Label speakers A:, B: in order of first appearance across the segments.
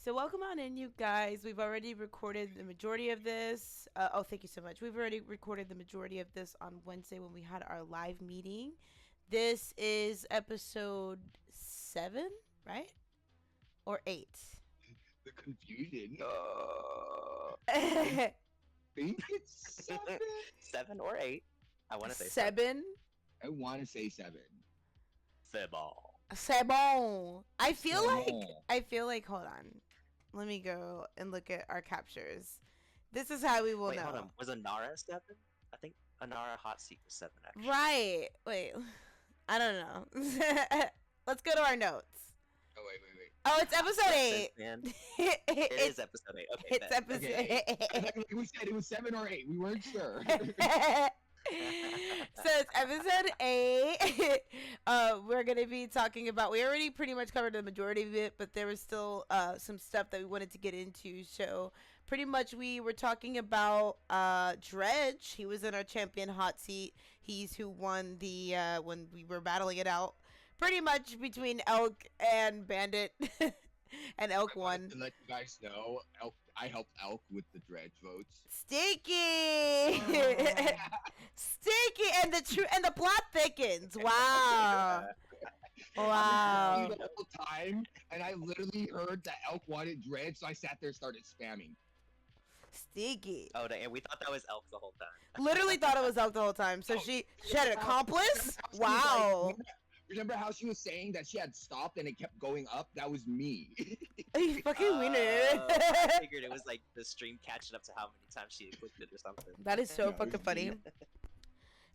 A: So welcome on in, you guys. We've already recorded the majority of this. Oh, thank you so much. We've already recorded the majority of this on Wednesday when we had our live meeting. This is episode 7, right? Or 8?
B: The confusion. I think it's 7.
C: 7 or 8. I want to say
A: 7.
B: I want to say 7.
C: Football.
A: C'est bon. I feel
B: C'est
A: like, hold on. Let me go and look at our captures. This is how we will
C: Wait,
A: know.
C: hold on. Was Anara 7? I think Anara Hot Seat was 7, actually.
A: Right. Wait. I don't know. Let's go to our notes.
B: Oh, wait.
A: Oh, it's episode 8.
C: It is episode 8. Okay,
A: It's episode 8.
B: Like we said, it was 7 or 8. We weren't sure.
A: So it's episode 8. We're going to be talking about, we already pretty much covered the majority of it, but there was still some stuff that we wanted to get into. So pretty much we were talking about Dredge. He was in our champion hot seat. He's who won the when we were battling it out pretty much between Elk and Bandit. And Elk won.
B: To let you guys know, I helped Elk with the Dredge votes.
A: Sticky. Sticky, and the plot thickens. Wow. Wow.
B: The whole time, and I literally heard that Elk wanted Dredge, so I sat there and started spamming.
A: Sticky.
C: Oh, and we thought that was Elk the whole time.
A: Literally thought it was Elk the whole time. So she had an accomplice? Wow.
B: Remember how she was saying that she had stopped and it kept going up? That was me.
A: You fucking wiener.
C: I figured it was like the stream catching up to how many times she had clicked it or something.
A: That is so fucking funny.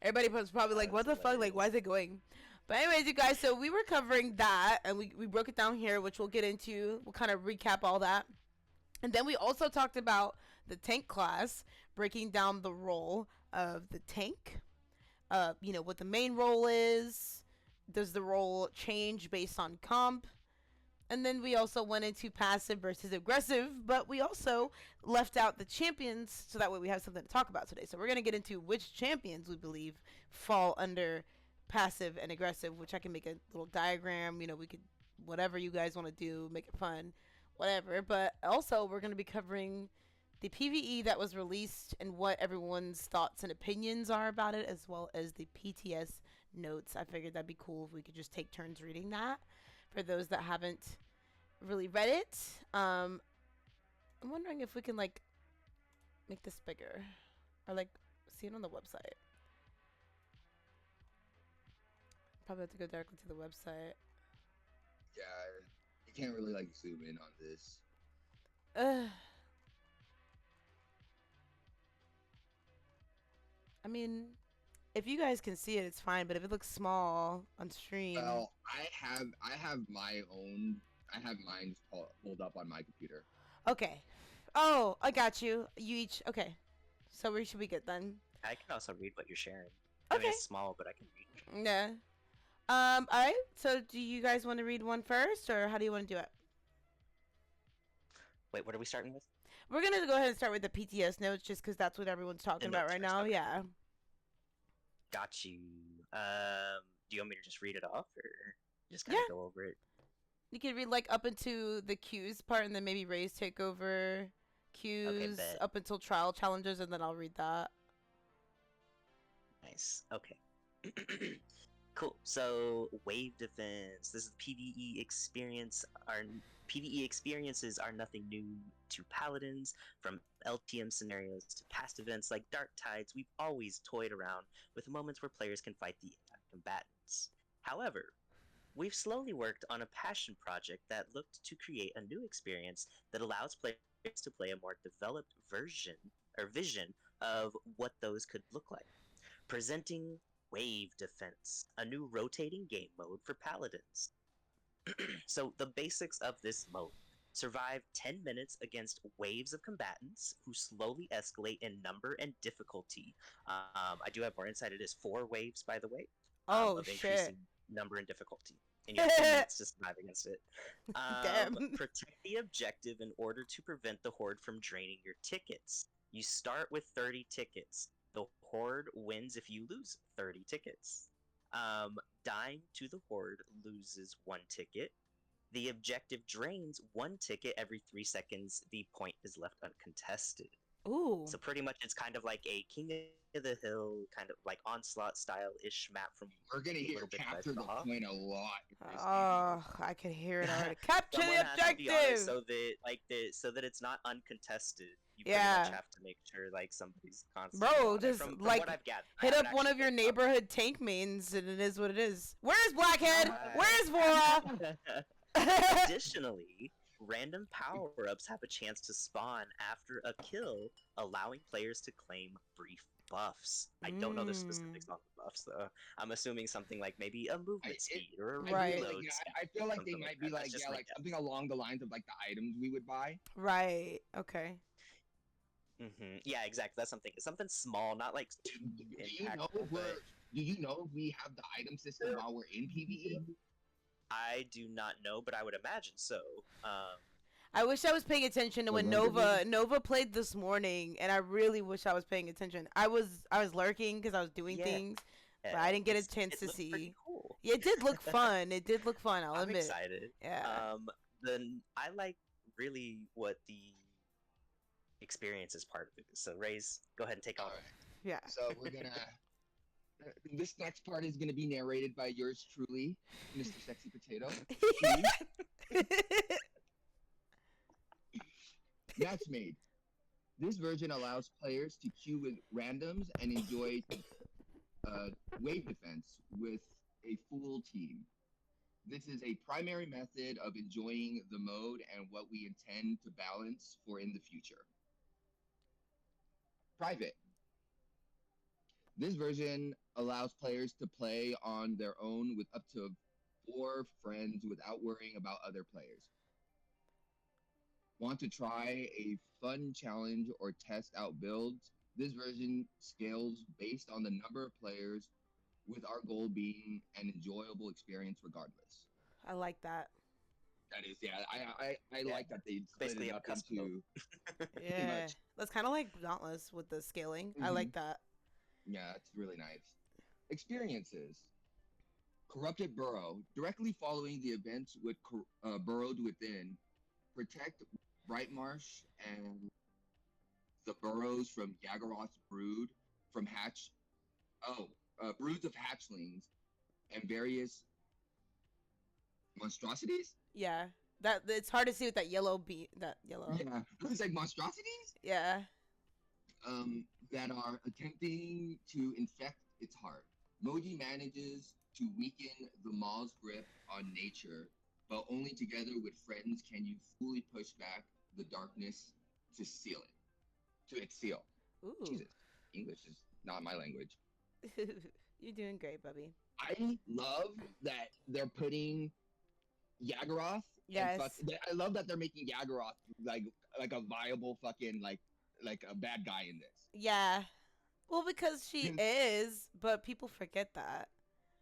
A: Everybody was probably like, what the fuck? Like, why is it going? But anyways, you guys, so we were covering that, and we broke it down here, which we'll get into. We'll kind of recap all that. And then we also talked about the tank class, breaking down the role of the tank. You know, what the main role is. Does the role change based on comp? And then we also went into passive versus aggressive, but we also left out the champions, so that way we have something to talk about today. So we're going to get into which champions we believe fall under passive and aggressive, which I can make a little diagram. You know, we could, whatever you guys want to do, make it fun, whatever. But also we're going to be covering the PvE that was released and what everyone's thoughts and opinions are about it, as well as the PTS notes. I figured that'd be cool if we could just take turns reading that for those that haven't really read it. I'm wondering if we can like make this bigger or like see it on the website. Probably have to go directly to the website.
B: Yeah, you can't really like zoom in on this.
A: I mean, if you guys can see it, it's fine. But if it looks small on stream,
B: Well, I have my own. I have mine pulled up on my computer.
A: okay. Oh, I got you. You each okay. So we should be good then.
C: I can also read what you're sharing. I mean,
A: Okay.
C: it's small, but I can read.
A: Yeah. All right. So do you guys want to read one first, or how do you want to do it?
C: Wait, what are we starting with?
A: We're gonna go ahead and start with the PTS notes, just because that's what everyone's talking about
C: notes
A: right
C: first,
A: now.
C: okay.
A: Yeah.
C: Got you. Do you want me to just read it off, or just kind of go over it?
A: You can read like up into the queues part, and then maybe Ray's take over queues
C: bet.
A: up until trial challenges, and then I'll read that.
C: Nice. Okay. Cool. So wave defense. This is PvE experience. Our PvE experiences are nothing new to Paladins. From LTM scenarios to past events like Dark Tides, we've always toyed around with moments where players can fight the combatants. However, we've slowly worked on a passion project that looked to create a new experience that allows players to play a more developed version or vision of what those could look like. Presenting Wave Defense, a new rotating game mode for Paladins. So the basics of this mode: survive 10 minutes against waves of combatants who slowly escalate in number and difficulty. I do have more insight. It is 4 waves, by the way.
A: Oh
C: of
A: shit!
C: increasing number and difficulty. And you have 10 minutes to survive against it.
A: Damn.
C: Protect the objective in order to prevent the horde from draining your tickets. You start with 30 tickets. The horde wins if you lose 30 tickets. Dying to the horde loses 1 ticket. The objective drains 1 ticket every 3 seconds. The point is left uncontested.
A: Ooh.
C: So pretty much it's kind of like a King of the Hill, kind of like Onslaught style-ish map from
B: We're gonna
C: a
B: hear
C: little bit that I
B: capture the
C: saw.
B: point a lot. in this
A: Oh, I can hear it already. Capture
C: Someone
A: the
C: has to be honest
A: objective.
C: so that it's not uncontested. You
A: Yeah.
C: pretty much have to make sure like somebody's constantly
A: Bro,
C: on it.
A: just
C: From
A: like
C: what I've gathered. I
A: hit up
C: haven't
A: one of
C: actually
A: your
C: looked up.
A: neighborhood tank mains, and it is what it is. Where's Blackhead?
C: Right.
A: Where's Vora?
C: Additionally, random power-ups have a chance to spawn after a kill, allowing players to claim brief buffs. I don't know the specifics on the buffs, though. I'm assuming something like maybe a movement speed or a
A: Right.
C: reload
B: Like,
C: speed.
B: I feel like they
C: something
B: might
C: that.
B: be
C: That's
B: like,
C: just
B: yeah,
C: my
B: like
C: guess.
B: something along the lines of like the items we would buy.
A: Right. Okay.
C: Yeah, exactly. That's something small, not like too
B: Do you know
C: impactful.
B: if we have the item system while we're in PvE?
C: I do not know, but I would imagine so.
A: I wish I was paying attention to when Nova played this morning, and I really wish I was paying attention. I was lurking because I was doing
C: Yeah.
A: things, but I didn't get a chance to
C: looked pretty
A: see.
C: Cool.
A: Yeah, it did look fun. It did look fun. I'll
C: I'm
A: admit.
C: excited.
A: Yeah.
C: Then I like really what the experience is part of it. So Raze, go ahead and take on.
B: Alright.
A: Yeah.
B: So we're gonna. This next part is gonna be narrated by yours truly, Mr. Sexy Potato. Match made. This version allows players to queue with randoms and enjoy wave defense with a full team. This is a primary method of enjoying the mode and what we intend to balance for in the future. Private. This version allows players to play on their own with up to 4 friends without worrying about other players. Want to try a fun challenge or test out builds? This version scales based on the number of players, with our goal being an enjoyable experience regardless.
A: I like that.
B: That is, yeah, I like that they split
C: basically
B: it
C: a
B: up
C: custom
B: into.
A: Yeah. That's kind of like Dauntless with the scaling. I like that.
B: Yeah, it's really nice. Experiences. Corrupted Burrow. Directly following the events with Burrowed Within, protect Brightmarsh and the burrows from Yaggaroth's brood from broods of hatchlings and various monstrosities?
A: Yeah. That it's hard to see with that yellow beat. That yellow.
B: Yeah, it's like monstrosities?
A: Yeah.
B: That are attempting to infect its heart. Moji manages to weaken the Maw's grip on nature, but only together with friends can you fully push back the darkness to seal it. To exhale.
A: Ooh.
B: Jesus, English is not my language.
A: You're doing great, Bubby.
B: I love that they're putting Yaggaroth.
A: Yes.
B: I love that they're making Yaggaroth like a viable fucking like a bad guy in this.
A: Yeah. Well, because she is, but people forget that.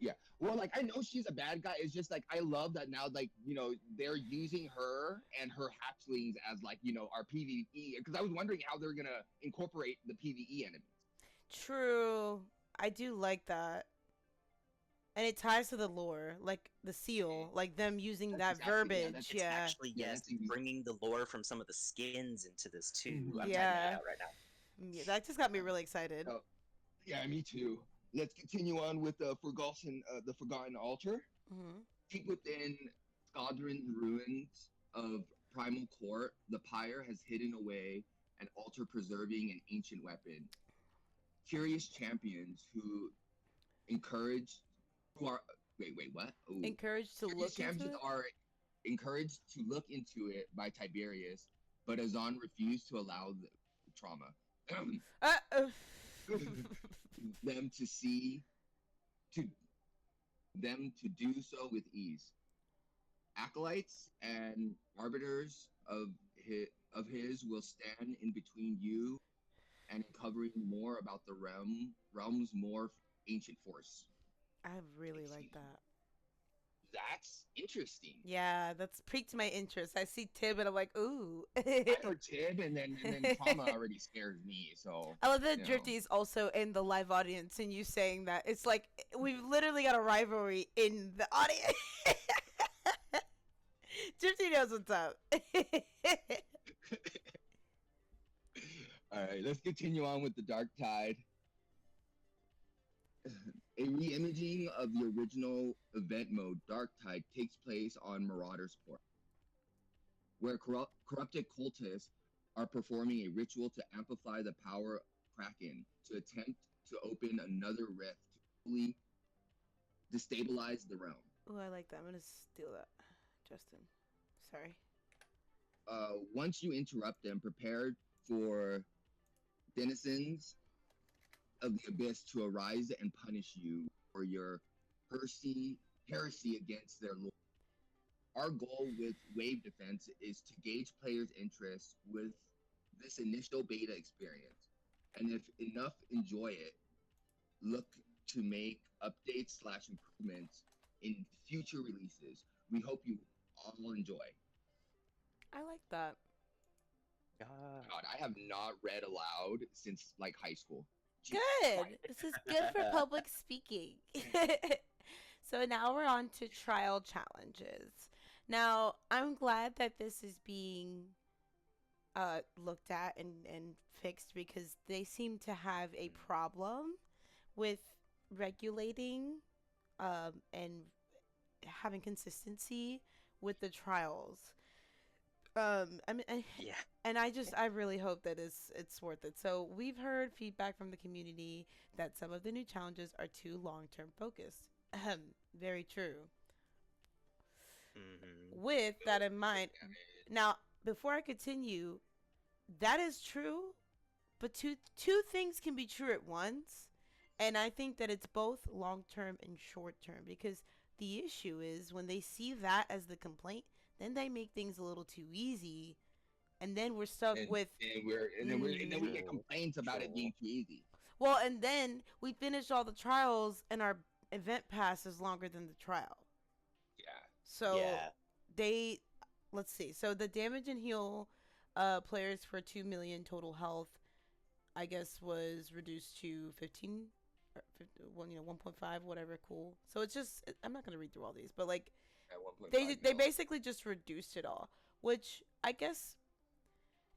B: Yeah. Well, like I know she's a bad guy. It's just like I love that now, like they're using her and her hatchlings as like our PvE. Because I was wondering how they're gonna incorporate the PvE enemies.
A: True. I do like that. And it ties to the lore, like the seal, like them using that verbiage.
C: It's
A: Yeah.
C: actually, yes, bringing the lore from some of the skins into this too. I'm typing
A: Yeah.
C: that out right now.
A: Yeah, that just got me really excited.
B: Oh, yeah, me too. Let's continue on with the Forgotten Altar.
A: Mm-hmm.
B: Deep within Squadron's ruins of Primal Court, the pyre has hidden away an altar preserving an ancient weapon. Curious champions who are what? Ooh.
A: Encouraged to look
B: champions
A: into it?
B: are encouraged to look into it by Tiberius, but Azan refused to allow the trauma. them to do so with ease. Acolytes and arbiters of his will stand in between you and uncovering more about the realm's more ancient force.
A: I really like that.
B: That's interesting.
A: Yeah, that's piqued my interest. I see Tib and I'm like, ooh.
B: I heard Tib and then trauma already scares me. So
A: I love that Drifty is also in the live audience and you saying that. It's like we've literally got a rivalry in the audience. Gypsy knows what's up.
B: All right, let's continue on with the Dark Tide. A re-imaging of the original event mode, Dark Tide, takes place on Marauder's Port, where corrupted cultists are performing a ritual to amplify the power of Kraken to attempt to open another rift to fully destabilize the realm.
A: Oh, I like that. I'm gonna steal that, Justin. Sorry.
B: Once you interrupt them, prepare for denizens of the abyss to arise and punish you for your heresy against their lord. Our goal with Wave Defense is to gauge players' interest with this initial beta experience, and if enough enjoy it, look to make updates/improvements in future releases. We hope you all enjoy.
A: I like that.
B: God, I have not read aloud since like high school.
A: Good. This is good for public speaking. So now we're on to trial challenges. Now, I'm glad that this is being looked at and fixed because they seem to have a problem with regulating and having consistency with the trials. I mean,
C: Yeah.
A: and I really hope that it's worth it. So we've heard feedback from the community that some of the new challenges are too long-term focused. Very true.
C: Mm-hmm.
A: With that in mind, now before I continue, that is true, but two things can be true at once, and I think that it's both long-term and short-term because the issue is when they see that as the complaint, then they make things a little too easy, and then we're stuck with.
B: And then we get complaints about it being too easy.
A: Well, and then we finish all the trials, and our event pass is longer than the trial.
B: Yeah.
A: So let's see. So the damage and heal players for 2 million total health, I guess, was reduced to 15. Or 1.5, whatever. Cool. So it's just I'm not gonna read through all these, but like. They basically just reduced it all, which I guess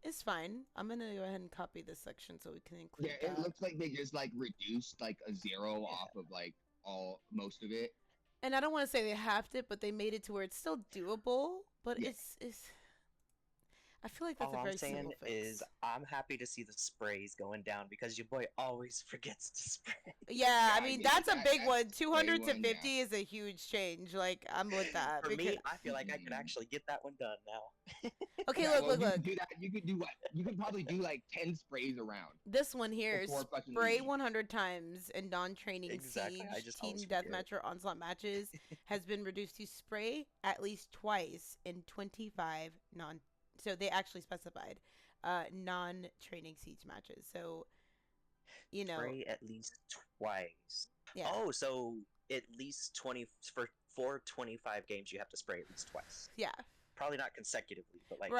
A: is fine. I'm gonna go ahead and copy this section so we can include.
B: Yeah, it looks like they just like reduced like a zero off of like most of it.
A: And I don't want to say they halved it, but they made it to where it's still doable. But it's I feel like that's
C: all
A: a very
C: I'm saying
A: simple fix.
C: is I'm happy to see the sprays going down because your boy always forgets to spray.
A: Yeah, I mean that's a big one. 200 to 50
B: yeah.
A: is a huge change. Like I'm with that.
C: For
A: because...
C: me, I feel like I could actually get that one done now.
A: Okay,
B: Yeah,
A: look.
B: You could do that. You could do what? You could probably do like 10 sprays around.
A: This one here is spray
B: leaving.
A: 100 times in non-training
C: Exactly.
A: siege, team deathmatch, or onslaught matches has been reduced to spray at least twice in 25 non. So they actually specified non-training siege matches. So,
C: spray at least twice.
A: Yeah.
C: Oh, so at least 20 for 25 games you have to spray at least twice.
A: Yeah.
C: Probably not consecutively, but like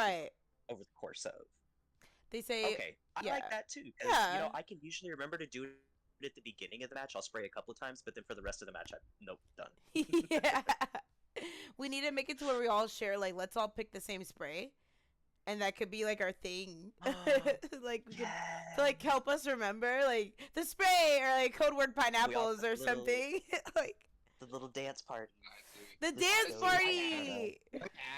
C: over the course of.
A: They say
C: okay. I like that too because I can usually remember to do it at the beginning of the match. I'll spray a couple times, but then for the rest of the match, done.
A: Yeah. We need to make it to where we all share. Like, let's all pick the same spray. And that could be like our thing, like to like help us remember like the spray or like code word pineapples or something. Like
C: the little dance party.
A: The dance party.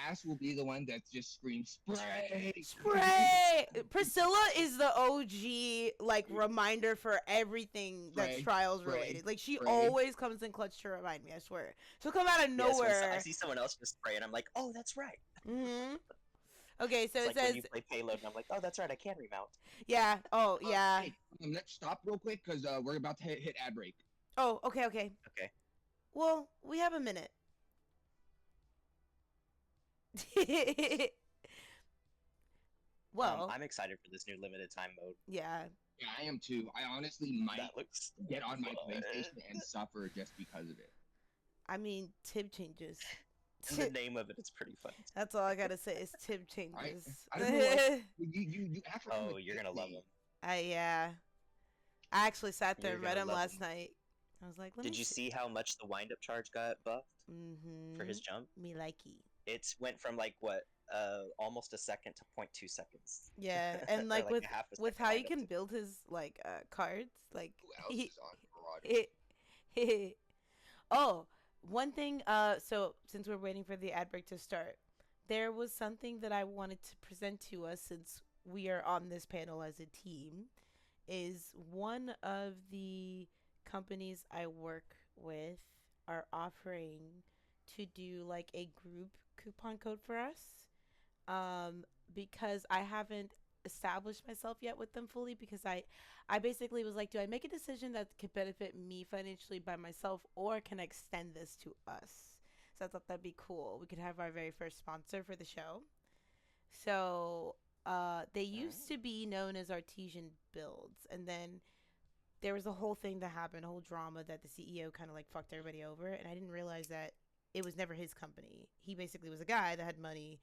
B: Ash will be the one that just screams spray.
A: Spray. Priscilla is the OG like reminder for everything that's trials related. Like she always comes in clutch to remind me. I swear. She'll come out of nowhere.
C: I see someone else just spray and I'm like, oh, that's right.
A: Mm-hmm. Okay, so
C: it's
A: it
C: like
A: says
C: when you play payload, and I'm like, oh, that's right, I can remount.
A: Yeah. Oh, yeah.
B: Hey, let's stop real quick because we're about to hit ad break.
A: Oh, okay.
C: Okay.
A: Well, we have a minute. Well,
C: I'm excited for this new limited time mode.
A: Yeah.
B: Yeah, I am too. I honestly might get on my PlayStation and suffer just because of it.
A: I mean, tib changes.
C: The name of it is pretty fun.
A: That's all I gotta say is tib changes.
B: I don't know, like, you act like
C: you're gonna love them.
A: Yeah. I actually sat there and read them last night. I was like,
C: did you see how much the wind-up charge got buffed
A: for
C: his jump?
A: Me likey.
C: It went from like what almost a second to 0.2 seconds.
A: Yeah, and
C: Or
A: like
C: like a half a
A: with
C: second
A: how
C: right
A: you
C: up
A: can
C: to.
A: build his like cards, like
B: Who else
A: he
B: is on Marauders?
A: it, oh, one thing, so since we're waiting for the ad break to start, there was something that I wanted to present to us since we are on this panel as a team. Is one of the companies I work with are offering to do like a group coupon code for us. Um, because I haven't established myself yet with them fully because I basically was like, do I make a decision that could benefit me financially by myself or can I extend this to us? So I thought that'd be cool. We could have our very first sponsor for the show. So they used to be known as Artesian Builds, and then there was a whole thing that happened, a whole drama that the CEO kind of like fucked everybody over, and I didn't realize that it was never his company. He basically was a guy that had money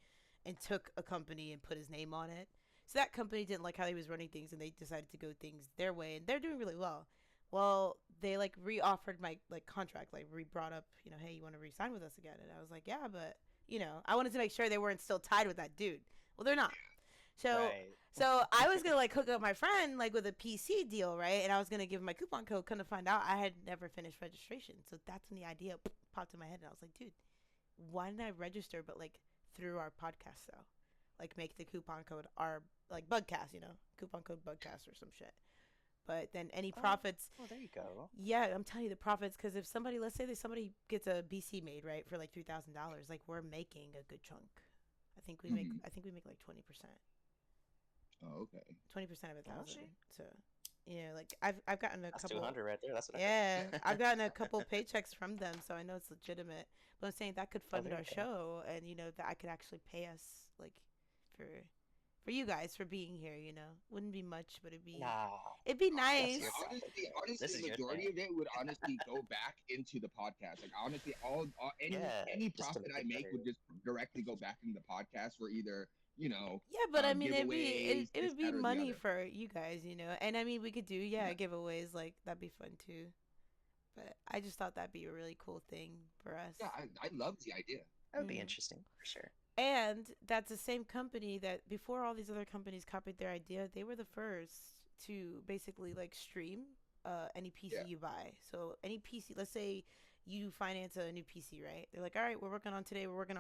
A: and took a company and put his name on it. So that company didn't like how he was running things, and they decided to go things their way, and they're doing really well. Well, they like re-offered my like contract, like re-brought up, hey, you want to re-sign with us again? And I was like, yeah, but I wanted to make sure they weren't still tied with that dude. Well, they're not. So
C: Right.
A: so I was gonna like hook up my friend like with a PC deal, right? And I was gonna give him my coupon code. Couldn't find out I had never finished registration. So that's when the idea popped in my head, and I was like, dude, why didn't I register? But like through our podcast though, like make the coupon code our like Bugcast, coupon code Bugcast or some shit. But then any profits,
C: Oh, there you go.
A: yeah, I'm telling you the profits because if somebody, let's say that somebody gets a BC made right for like $3,000, like we're making a good chunk. I think we make like 20%.
B: Oh, okay.
A: 20% of a
C: Oh,
A: thousand.
C: shit.
A: So, like I've gotten a
C: That's
A: couple.
C: 200 right there. That's what
A: Yeah,
C: I heard.
A: I've gotten a couple paychecks from them, so I know it's legitimate. But I'm saying that could
C: Oh,
A: fund
C: there
A: our
C: you go.
A: show, and that I could actually pay us like for for you guys for being here. Wouldn't be much, but
C: Nah,
A: it'd be
C: that's
A: nice.
C: your profit. This
B: Honestly,
C: is your
B: majority
C: thing.
B: of it would honestly go back into the podcast. Like honestly, all
C: Yeah,
B: any
C: just to
B: profit
C: make
B: I
C: it
B: make
C: better.
B: would just directly go back into the podcast for either
A: Yeah, but I mean,
B: giveaways,
A: it
B: this,
A: would be
B: that, or the
A: money
B: other.
A: for you guys, and I mean, we could do
B: Yeah,
A: giveaways like that'd be fun too. But I just thought that'd be a really cool thing for us.
B: yeah, I love the idea.
C: That would be
A: Mhm.
C: interesting for sure.
A: And that's the same company that before all these other companies copied their idea, they were the first to basically like stream any PC
B: Yeah,
A: you buy. So any PC, let's say you finance a new PC, right? They're like, all right, we're working on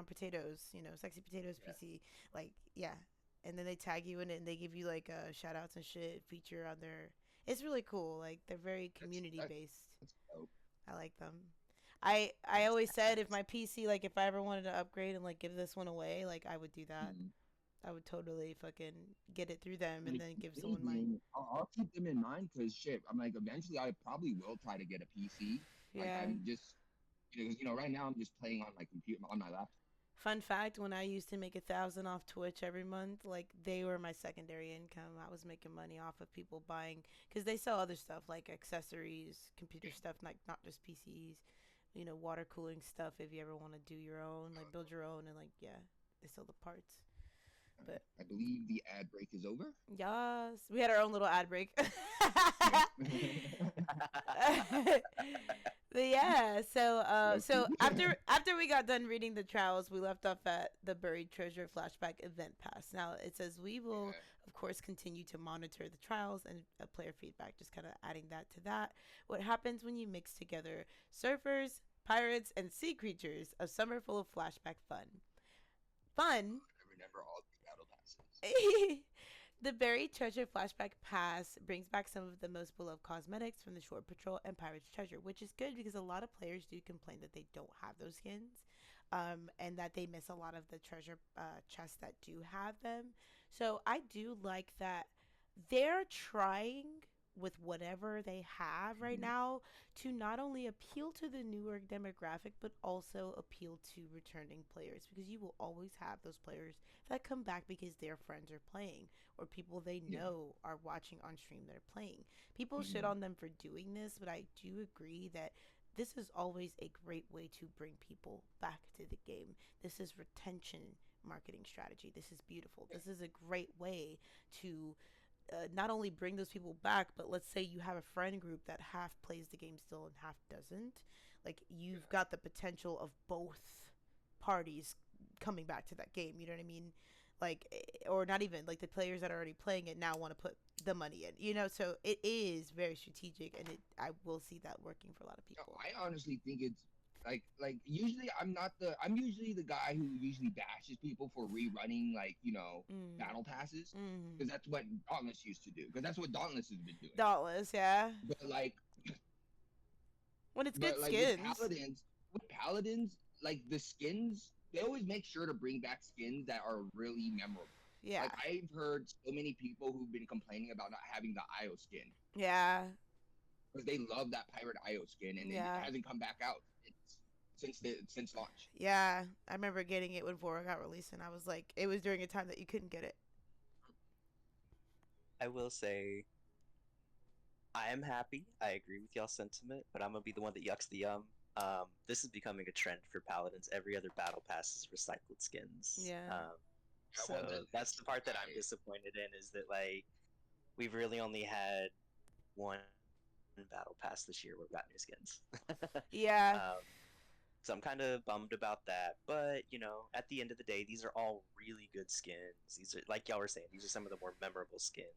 A: potatoes, sexy potatoes
B: yeah,
A: PC. Like, yeah. And then they tag you in it and they give you like shout outs and shit feature on their. It's really cool. Like, they're very
B: that's
A: community
B: that,
A: based.
B: that's dope.
A: I like them. I
C: That's
A: always said if
C: badass.
A: my PC like if I ever wanted to upgrade and like give this one away, like I would do that.
B: Mhm.
A: I would totally fucking get it through them and
B: Like,
A: then give
B: believe
A: someone mine.
B: me, I'll keep them in mind because shit, I'm like eventually I probably will try to get a PC. Like
A: Yeah.
B: I'm just right now I'm just playing on my computer on my laptop.
A: Fun fact: when I used to make 1,000 off Twitch every month, like they were my secondary income. I was making money off of people buying because they sell other stuff like accessories, computer stuff, like not just PCs. Water cooling stuff. If you ever want to do your own, like build your own, and like yeah, they sell the parts. But
B: I believe the ad break is over.
A: yes, we had our own little ad break. But yeah, so
B: Low-key.
A: after we got done reading the trials, we left off at the buried treasure flashback event pass. Now it says we will
B: Yeah.
A: of course continue to monitor the trials and player feedback, just kind of adding that to that. What happens when you mix together surfers, pirates, and sea creatures? A summer full of flashback fun.
B: I remember all the battle passes.
A: The Buried Treasure Flashback Pass brings back some of the most beloved cosmetics from the Shore Patrol and Pirate's Treasure, which is good because a lot of players do complain that they don't have those skins, and that they miss a lot of the treasure chests that do have them. So I do like that they're trying with whatever they have right
B: Mhm.
A: now to not only appeal to the newer demographic but also appeal to returning players because you will always have those players that come back because their friends are playing or people they
B: Yeah.
A: know are watching on stream that are playing. People shit
B: Mhm.
A: on them for doing this, but I do agree that this is always a great way to bring people back to the game. This is retention marketing strategy. This is beautiful. This is a great way to not only bring those people back, but let's say you have a friend group that half plays the game still and half doesn't. Like you've got the potential of both parties coming back to that game. You know what I mean? Like, or not even like the players that are already playing it now want to put the money in. You know, so it is very strategic, and I will see that working for a lot of people.
B: I honestly think it's like usually I'm usually the guy who usually bashes people for rerunning battle passes because that's what Dauntless used to do because that's what Dauntless has been doing.
A: Dauntless, yeah.
B: But like
A: when it's good skins.
B: With Paladins, like the skins, they always make sure to bring back skins that are really memorable.
A: Yeah.
B: Like I've heard so many people who've been complaining about not having the Io skin.
A: Yeah.
B: Because they love that pirate Io skin, and it hasn't come back out since launch.
A: Yeah, I remember getting it when Vora got released, and I was like, it was during a time that you couldn't get it.
C: I will say, I am happy. I agree with y'all's sentiment, but I'm gonna be the one that yucks the yum. This is becoming a trend for Paladins. Every other battle pass is recycled skins.
A: Yeah.
C: So that's the part that I'm disappointed in, is that like we've really only had one battle pass this year where we got new skins.
A: Yeah.
C: So I'm kind of bummed about that, but at the end of the day, these are all really good skins. These are, like y'all were saying, these are some of the more memorable skins.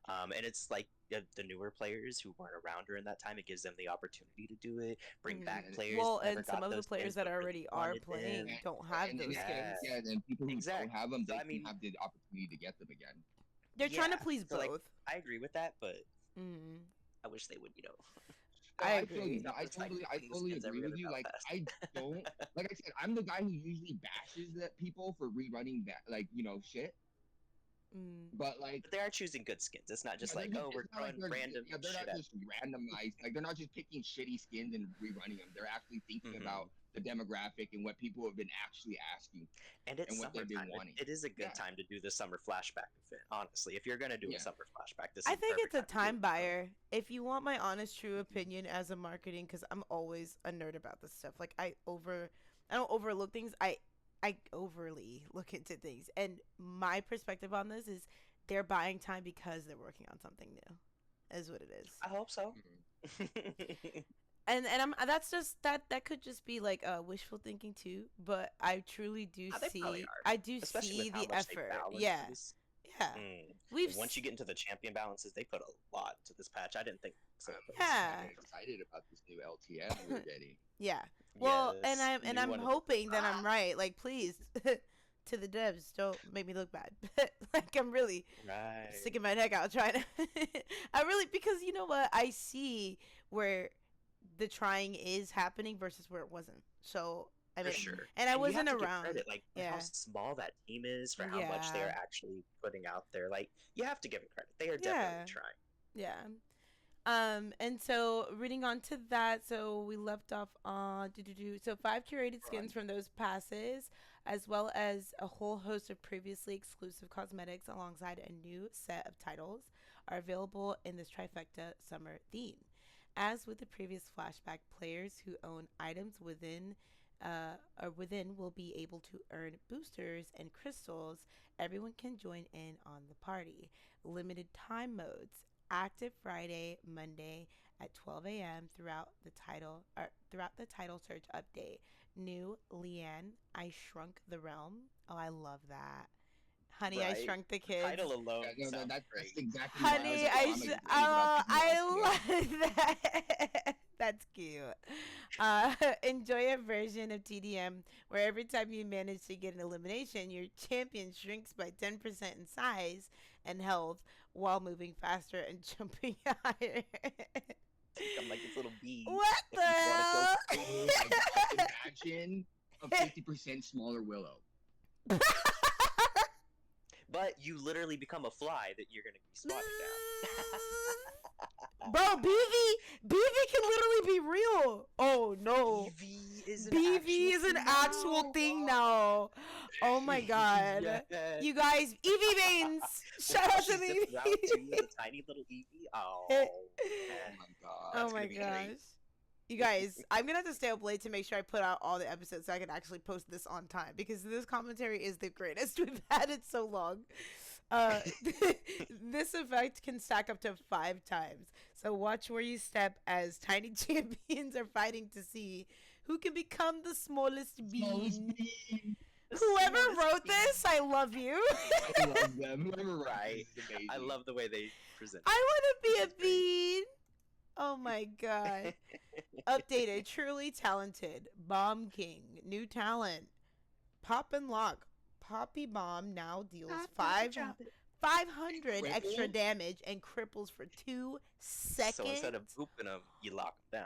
C: And it's like the newer players who weren't around during that time, it gives them the opportunity to do it, bring back players.
A: Well, and some of the players that already are playing don't have those skins.
B: Yeah, and people who don't have them, they can have the opportunity to get them again.
A: They're trying to please both.
C: Like, I agree with that, but I wish they would,
B: I agree. I totally agree with you. Like, I don't, like I said, I'm the guy who usually bashes that people for rerunning that, shit. But like,
C: they are choosing good skins. It's not just we're throwing random.
B: Yeah, they're not just randomized. Like, they're not just picking shitty skins and rerunning them. They're actually thinking about the demographic and what people have been actually asking.
C: And it's
B: what they've been wanting.
C: It is a good time to do the summer flashback event. Honestly, if you're gonna do a summer flashback,
A: I think it's a time buyer. If you want my honest, true opinion as a marketing, because I'm always a nerd about this stuff. Like I don't overlook things. I overly look into things, and my perspective on this is they're buying time because they're working on something new, is what it is.
C: I hope so.
A: And that's just that could just be like wishful thinking too, but I truly do see
C: Especially
A: the effort. Yeah.
C: Once you get into the champion balances, they put a lot into this patch. I didn't think so.
B: I'm excited about this new LTM we're getting.
A: Yeah. Well, and I'm hoping that I'm right. Like, please, to the devs, don't make me look bad. Like, I'm really sticking my neck out trying to. Because you know what, I see where the trying is happening versus where it wasn't. So I mean,
C: for sure.
A: And I wasn't
C: you have to
A: around.
C: Give credit, like how small that team is for how much they're actually putting out there. Like, you have to give them credit. They are definitely trying.
A: Yeah. And so reading on to that, so we left off on so 5 curated skins from those passes, as well as a whole host of previously exclusive cosmetics alongside a new set of titles are available in this trifecta summer theme. As with the previous flashback, players who own items within will be able to earn boosters and crystals. Everyone can join in on the party. Limited time modes. Active Friday, Monday at 12 a.m. throughout the title search update. New Leanne, I Shrunk the Realm. Oh, I love that. Honey, I Shrunk the Kids.
C: Title alone.
B: That's exactly.
A: Honey, I love that. That's cute. Enjoy a version of TDM where every time you manage to get an elimination, your champion shrinks by 10% in size and health while moving faster and jumping higher.
C: I'm like this little bee.
A: What the hell?
B: Imagine a 50% smaller Willow.
C: But you literally become a fly that you're going to be swatted down.
A: Bro, BV can literally be real. Oh no. BV is an actual thing now. Oh my god. Yes. You guys, Eevee Veins. Shout out to me.
C: The tiny little Eevee. Oh my god.
A: Oh my gosh. You guys, I'm gonna have to stay up late to make sure I put out all the episodes so I can actually post this on time, because this commentary is the greatest. We've had it so long. This effect can stack up to 5 times. So watch where you step as tiny champions are fighting to see who can become the smallest bean. Whoever wrote this, I love you.
B: I love them. Whoever wrote
C: Right.
B: this is amazing.
C: I love the way they present.
A: I want to be
B: This is
A: a bean. Oh my god. Updated, truly talented, Bomb King, new talent, Pop and Lock, Poppy Bomb now deals 500 extra
B: Cripple?
A: damage and cripples for 2 seconds.
C: So instead of booping them, you lock them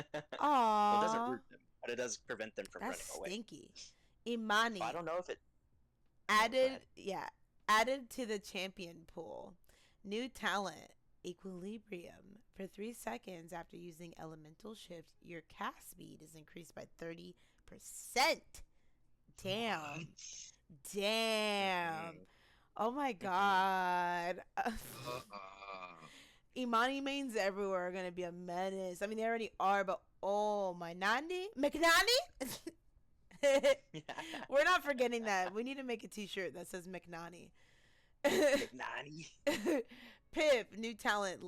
C: down.
A: Aww.
C: Well, it doesn't root them, but it does prevent them from
A: That's
C: running away.
A: stinky. Imani
C: But I don't know if it
A: added to the champion pool. New talent, Equilibrium. For 3 seconds after using Elemental Shift, your cast speed is increased by 30%. Damn. Damn. Oh my god. Imani mains everywhere are gonna be a menace. I mean, they already are, but oh my Nandi? McNani? We're not forgetting that. We need to make a t-shirt that says McNani.
C: Nani.
A: Pip, new talent,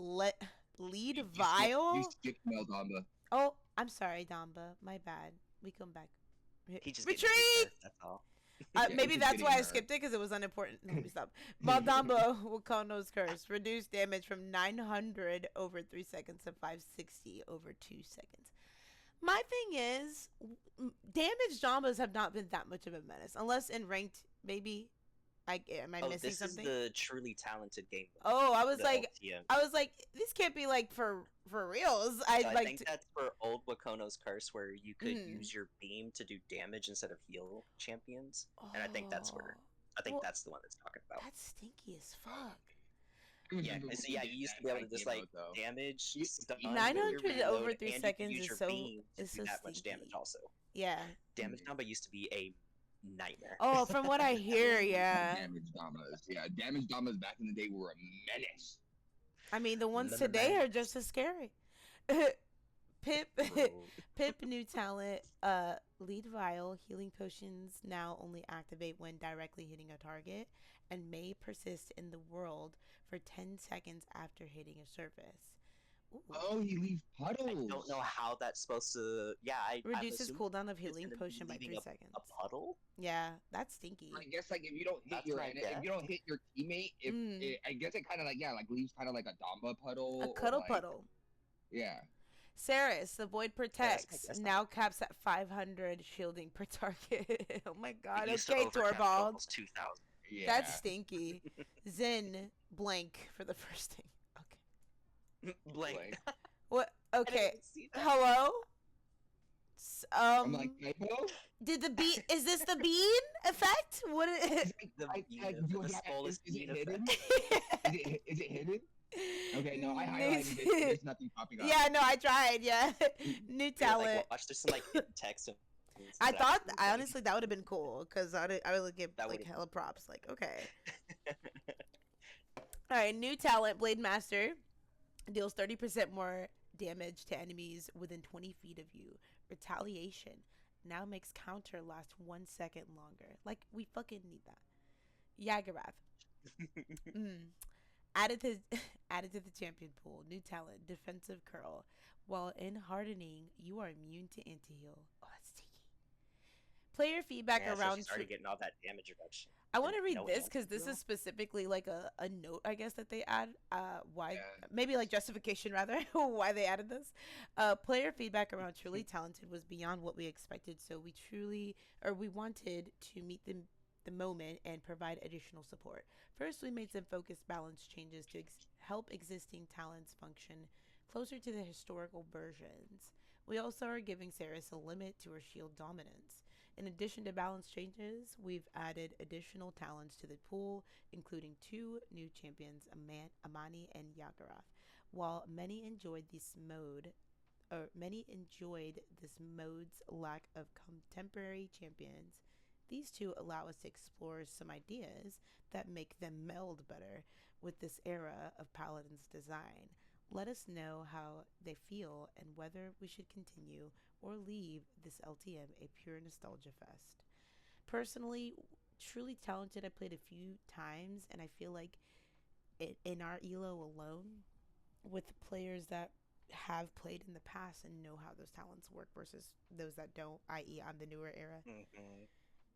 A: lead Vile.
B: You skipped Mel Damba.
A: Oh, I'm sorry, Damba. My bad. We come back.
C: He just
A: Retreat!
C: That's all.
B: Yeah,
A: Maybe
B: he's
A: that's
B: getting
A: why I
B: hurt.
A: skipped it, because it was unimportant. No, let me stop. Maldamba, Wakono's Curse. Reduce damage from 900 over 3 seconds to 560 over 2 seconds. My thing is, damage Dambas have not been that much of a menace. Unless in ranked, maybe. Am I missing something?
C: This is the truly talented game.
A: Oh, I was
C: the
A: like,
C: LTM.
A: This can't be like for reals.
C: So
A: I'd
C: I
A: like
C: think
A: to.
C: that's for old Wakono's Curse, where you could
A: Mm.
C: use your beam to do damage instead of heal champions. And I think that's where
A: Well,
C: that's the one that's talking about.
A: That's stinky as fuck.
C: Yeah, so yeah, you used to be able to just like damage
B: You-
C: stun
A: 900
C: your reload,
A: over 3
C: and you could
A: seconds
C: use
A: is
C: your
A: so-
C: beam to
A: is
C: do
A: so
C: that much damage
A: stinky.
C: also.
A: Yeah.
C: Damage number used to be a nightmare.
A: Oh, from what I hear, yeah.
B: Damage Damas. Yeah, Damage Damas back in the day were a menace.
A: I mean, the ones
C: Another
A: today
C: night.
A: are just as scary. Pip,
C: Bro.
A: Pip, new talent. Lead Vial, healing potions now only activate when directly hitting a target, and may persist in the world for 10 seconds after hitting a surface. Ooh.
B: Oh, he leaves puddles.
C: I don't know how that's supposed to. Yeah, I'm
A: Reduces
C: assuming
A: cooldown of
C: it's
A: healing
C: gonna be
A: potion by
C: leaving
A: 3 seconds.
C: a puddle.
A: Yeah, that's stinky.
B: I guess like if you don't hit
C: That's
B: your
C: my
B: if you don't hit your teammate, I guess it kind of like leaves kind of like a Damba puddle.
A: A
B: or,
A: cuddle
B: like-
A: puddle.
B: Yeah.
A: Saris, the Void Protects,
C: that's
A: now caps at 500 shielding per target. Oh my god,
C: It used to
A: okay,
C: overcap to
A: Torvald.
C: almost 2,000.
B: Yeah.
A: That's stinky. Zen, blank for the first thing. Okay.
C: Blank.
A: What?
C: I
A: Okay.
C: didn't even see that.
A: Hello?
B: I'm like typo.
A: Did the bean, is this the bean effect? What is
C: The
B: I-
C: bean
B: I-
C: of-
B: do
C: the
B: I-
C: smallest
B: is it
C: bean
B: hidden?
A: it?
B: Is it hidden? Okay, no, I highlighted it. There's nothing popping up.
A: Yeah, no, I tried, yeah. New
C: Yeah,
A: talent.
C: like, watch, there's some like hidden text.
A: I thought, I honestly, that would have been cool, because I would give,
C: That
A: like,
C: would've-
A: hella props. Like, okay. Alright, new talent, Blade Master. Deals 30% more damage to enemies within 20 feet of you. Retaliation. Now makes counter last 1 second longer. Like, we fucking need that. Yagarath. Added to the champion pool. New talent, Defensive Curl. While in hardening, you are immune to anti-heal. Oh, that's sticky. Player feedback
C: Yeah, so
A: around...
C: she's already getting all that damage reduction.
A: I want to read
C: No
A: this because this
C: anti-heal?
A: is specifically like a note, I guess, that they add. Why?
B: Yeah.
A: Maybe like justification rather why they added this. Player feedback around Truly Talented was beyond what we expected, so we wanted to meet the moment and provide additional support. First, we made some focused balance changes to help existing talents function closer to the historical versions. We also are giving Saris a limit to her shield dominance. In addition to balance changes, we've added additional talents to the pool, including 2 new champions, Amani and Yagarath. While many enjoyed this mode's lack of contemporary champions, these 2 allow us to explore some ideas that make them meld better with this era of Paladins design. Let us know how they feel and whether we should continue or leave this LTM a pure nostalgia fest. Personally, Truly Talented, I played a few times, and I feel like in our ELO alone, with players that have played in the past and know how those talents work versus those that don't, i.e. on the newer era,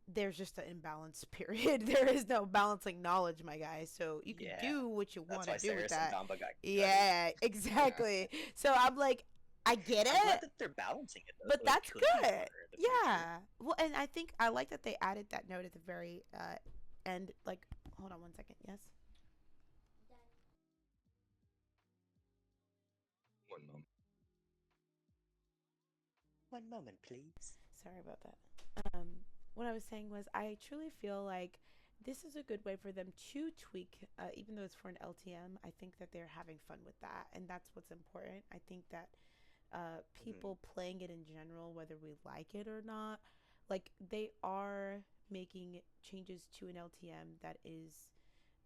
A: there's just an imbalance. Period. There is no balancing knowledge, my guy. So you can do what you want to do with that. Yeah, exactly. So I'm like, I get it.
C: I'm glad that they're balancing it, though,
A: but
C: so
A: that's
C: it could be
A: good.
C: harder in the future.
A: Yeah. Well, and I think I like that they added that note at the very end. Like, hold on one second. Yes.
B: One moment.
C: One moment, please.
A: Sorry about that. What I was saying was I truly feel like this is a good way for them to tweak, even though it's for an LTM. I think that they're having fun with that, and that's what's important. I think that people playing it in general, whether we like it or not, like they are making changes to an LTM that is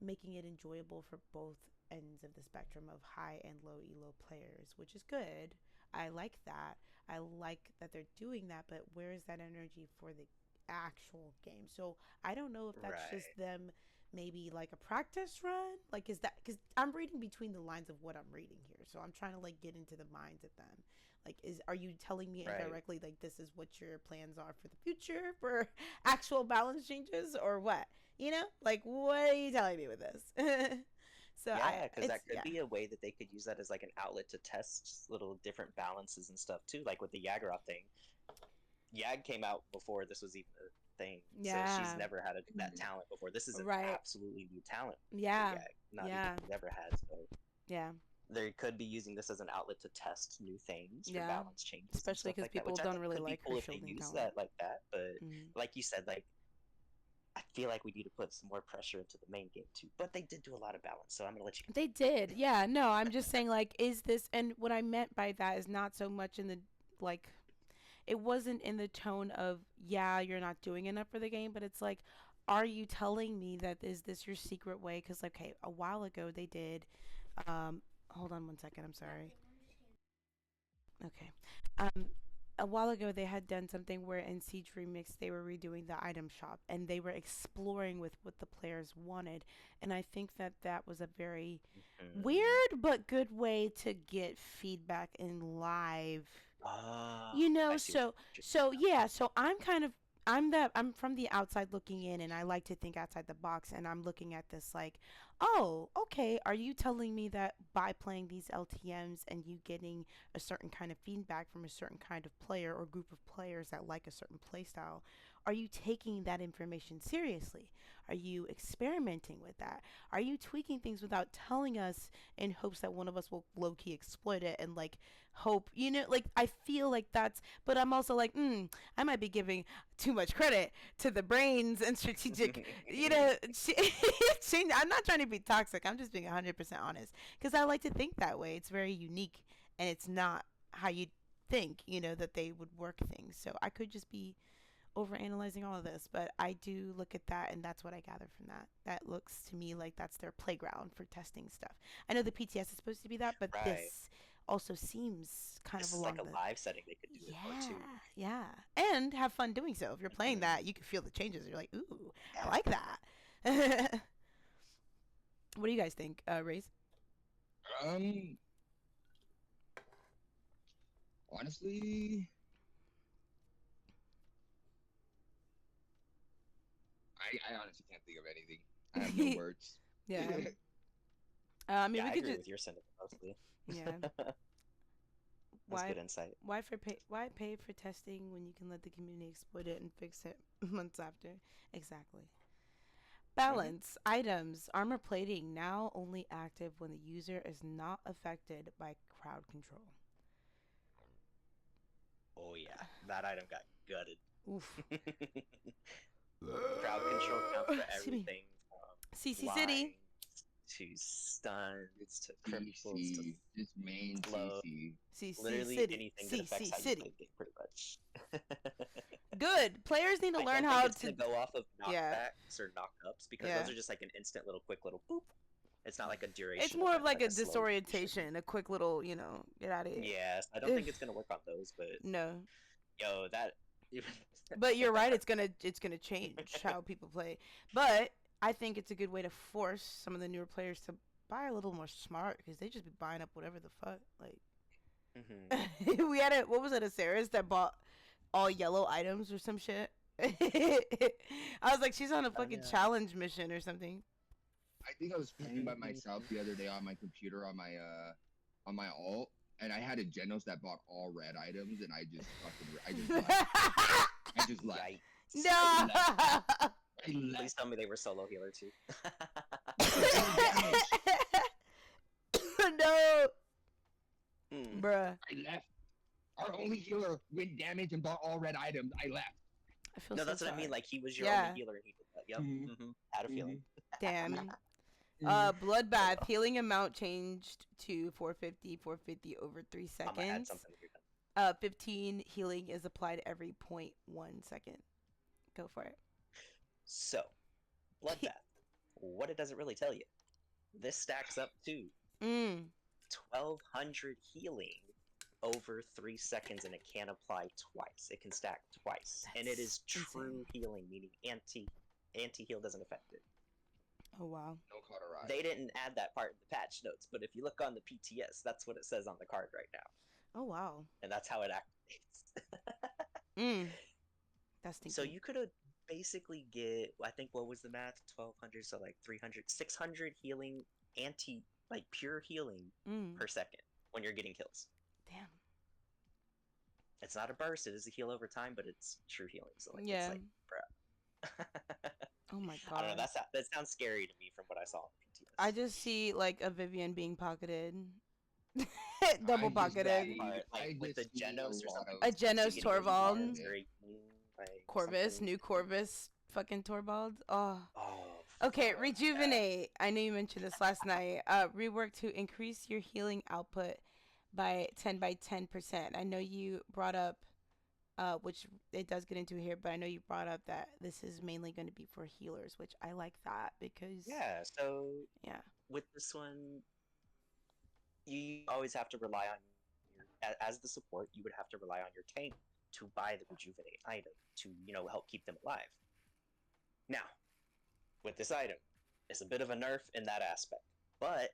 A: making it enjoyable for both ends of the spectrum of high and low elo players, which is good. I like that. I like that they're doing that, but where is that energy for the actual game? So I don't know if that's just them maybe like a practice run. Like, is that, because I'm reading between the lines of what I'm reading here, so I'm trying to like get into the minds of them. Like, are you telling me indirectly like this is what your plans are for the future for actual balance changes, or what? You know, like, what are you telling me with this? So
C: yeah, because that could be a way that they could use that as like an outlet to test little different balances and stuff too, like with the Yaggroth thing. Yag came out before this was even a thing, so she's never had that talent before. This is an absolutely new talent.
A: Yeah,
C: for Yag, not even never had. So
A: yeah,
C: they could be using this as an outlet to test new things for balance changes,
A: especially because people don't really like her shielding talent.
C: That like that, but like you said, like, I feel like we need to put some more pressure into the main game too. But they did do a lot of balance, so I'm gonna let you.
A: They did, yeah. No, I'm just saying, like, is this? And what I meant by that is not so much in the like, it wasn't in the tone of you're not doing enough for the game, but it's like, are you telling me that is this your secret way? Because okay, a while ago they did. Hold on one second. I'm sorry. Okay. A while ago they had done something where in Siege Remix they were redoing the item shop and they were exploring with what the players wanted, and I think that that was a very weird but good way to get feedback in live. You know, so yeah, so I'm from the outside looking in, and I like to think outside the box, and I'm looking at this like, oh, okay, are you telling me that by playing these LTMs and you getting a certain kind of feedback from a certain kind of player or group of players that like a certain playstyle, are you taking that information seriously? Are you experimenting with that? Are you tweaking things without telling us in hopes that one of us will low-key exploit it and like hope, you know, like I feel like that's, but I'm also like, I might be giving too much credit to the brains and strategic, you know, I'm not trying to be toxic. I'm just being 100% honest because I like to think that way. It's very unique and it's not how you think, you know, that they would work things. So I could just be overanalyzing all of this, but I do look at that and that's what I gather from that. That looks to me like that's their playground for testing stuff. I know the PTS is supposed to be that, but this also seems kind of along
C: like a live setting they could do it for too.
A: Yeah, and have fun doing so. If you're playing that, you can feel the changes. You're like, ooh, I like that. What do you guys think, Raze?
B: Honestly, I honestly can't think of anything. I have no words.
A: Yeah. I mean, we
C: I
A: could
C: agree with your sentiment mostly.
A: Yeah.
C: That's good insight.
A: Why pay for testing when you can let the community exploit it and fix it months after? Exactly. Balance. Items. Armor plating now only active when the user is not affected by crowd control.
C: Oh yeah, that item got gutted.
A: Oof.
C: Crowd control counts for everything from
A: CC City
C: to stuns to cripples to
B: just main
C: flow.
A: CC
C: Literally
A: City.
C: anything that affects how you play the game, pretty much.
A: Good. Players need to learn how to
C: go off of knockbacks or knockups because those are just like an instant little quick little boop. It's not like a duration.
A: It's more of like a disorientation, a quick little, you know, get out of here.
C: Yes, I don't think it's gonna work on those, but
A: no.
C: Yo, that.
A: But you're right. It's gonna change how people play. But I think it's a good way to force some of the newer players to buy a little more smart because they just be buying up whatever the fuck. Like, we had what was it, a Saris that bought all yellow items or some shit, I was like, she's on a
C: Oh,
A: fucking
C: no.
A: challenge mission or something.
B: I think I was playing by myself the other day on my computer on my alt, and I had a Genos that bought all red items, and I just left. I just left.
C: Yikes.
A: No.
B: I
C: Please
B: left.
C: tell me they were solo healer too.
A: No,
C: Hmm.
A: bruh.
B: I left. Our only healer went damage and bought all red items. I left.
A: I feel
C: No,
A: so
C: that's what I mean.
A: sorry.
C: Like he was your
A: Yeah.
C: only healer, and he did that. Yep.
B: Mhm.
C: Had a feeling.
A: Damn.
B: Mhm.
A: Bloodbath healing amount changed to 450 over 3
C: I'm gonna add
A: seconds.
C: something if you're done.
A: 15 healing is applied every 0.1 second. Go for it.
C: So, bloodbath. What does it really tell you? This stacks up to 1200 healing over 3 seconds, and it can apply twice. It can stack twice, and it is
A: That's
C: true
A: insane.
C: healing, meaning anti-heal doesn't affect it.
A: Oh wow.
B: No cauterize.
C: They didn't add that part in the patch notes, but if you look on the PTS, that's what it says on the card right now,
A: Oh wow.
C: and that's how it activates.
A: That's stinky.
C: So you could have basically get, I think, what was the math? 1200, so like 300, 600 healing, pure healing per second when you're getting kills.
A: Damn.
C: It's not a burst, it is a heal over time, but it's true healing. So like,
A: Yeah.
C: it's like, bro.
A: Oh my
C: I don't know.
A: god.
C: That sounds scary to me from what I saw on PTS.
A: I just see like a Vivian being pocketed. Double
B: I just
A: pocketed.
B: see-
C: Part,
B: I
C: like with the
B: just see
C: Genos or
B: lot
C: something.
B: of
A: A Genos
C: Getting
A: Torvald.
C: cards or like
A: Corvus,
C: something.
A: new Corvus, fucking Torvald. Oh.
C: Oh.
A: Okay,
C: fuck
A: rejuvenate. I know you mentioned this last night. Rework to increase your healing output by 10%. I know you brought up, which it does get into here, but I know you brought up that this is mainly going to be for healers, which I like that because
C: Yeah. So
A: yeah.
C: with this one, you always have to rely on as the support. You would have to rely on your tank to buy the rejuvenate item to help keep them alive. Now, with this item, it's a bit of a nerf in that aspect, but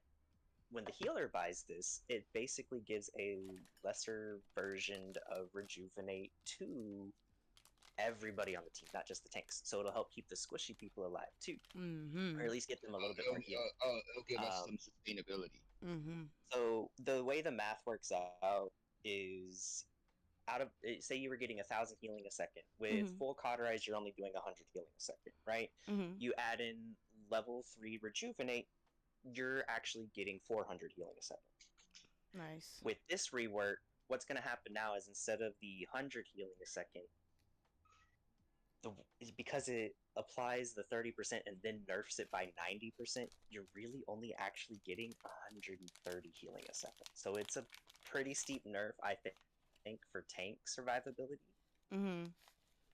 C: when the healer buys this, it basically gives a lesser version of rejuvenate to everybody on the team, not just the tanks. So it'll help keep the squishy people alive too, or at least get them a little bit more healing.
B: It'll give us some sustainability.
C: So the way the math works out is out of, say you were getting 1,000 healing a second. With full cauterize, you're only doing 100 healing a second, right? You add in level 3 rejuvenate, you're actually getting 400 healing a second.
A: Nice.
C: With this rework, what's going to happen now is instead of the 100 healing a second, because it applies the 30% and then nerfs it by 90%, you're really only actually getting 130 healing a second. So it's a pretty steep nerf, I think, for tank survivability.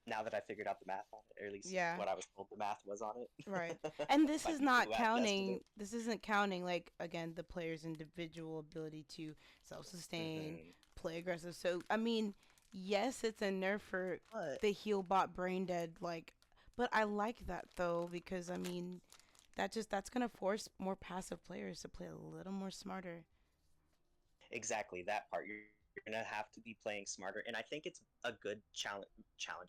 C: Now that I figured out the math on it, or at least what I was told the math was on it.
A: Right. And this is not counting, this isn't counting, like, again, the player's individual ability to self-sustain, play aggressive. So, I mean, yes, it's a nerf for the heal bot brain dead, like, but I like that, though, because, I mean, that's going to force more passive players to play a little more smarter.
C: Exactly, that part. You're gonna have to be playing smarter, and I think it's a good challenge,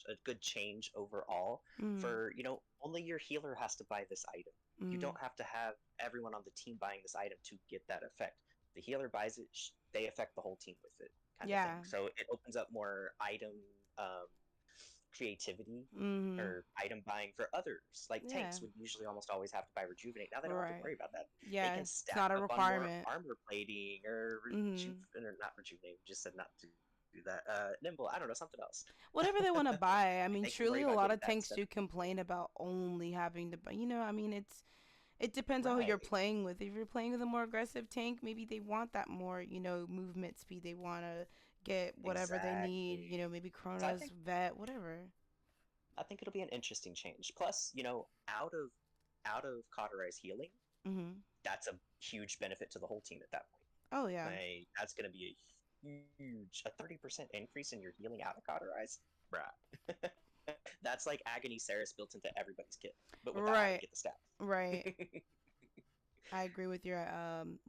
C: a good change overall. For only your healer has to buy this item. You don't have to have everyone on the team buying this item to get that effect. The healer buys it; they affect the whole team with it, kind of thing. So it opens up more item creativity or item buying for others. Like tanks would usually almost always have to buy rejuvenate. Now they don't have to worry about that.
A: Yeah,
C: they can
A: it's
C: stack
A: not a
C: up
A: requirement.
C: On more armor plating or or not rejuvenate. We just said not to do that. Nimble. I don't know, something else.
A: Whatever they want to buy. I mean,
C: They can
A: truly,
C: worry
A: a
C: about
A: lot
C: getting
A: of
C: that
A: tanks
C: stuff.
A: do complain about only having to buy. I mean, it depends on who you're
C: Right.
A: playing with. If you're playing with a more aggressive tank, maybe they want that more, movement speed. They want to get whatever they need.
C: Exactly.
A: Maybe
C: So
A: Chronos, Vet, whatever.
C: I think it'll be an interesting change. Plus, out of cauterize healing, that's a huge benefit to the whole team at that point.
A: Oh yeah.
C: Like, that's going to be a 30% increase in your healing out of cauterize, bruh. That's like Agony Ceres built into everybody's kit, but without having to get the stats.
A: Right. I agree with your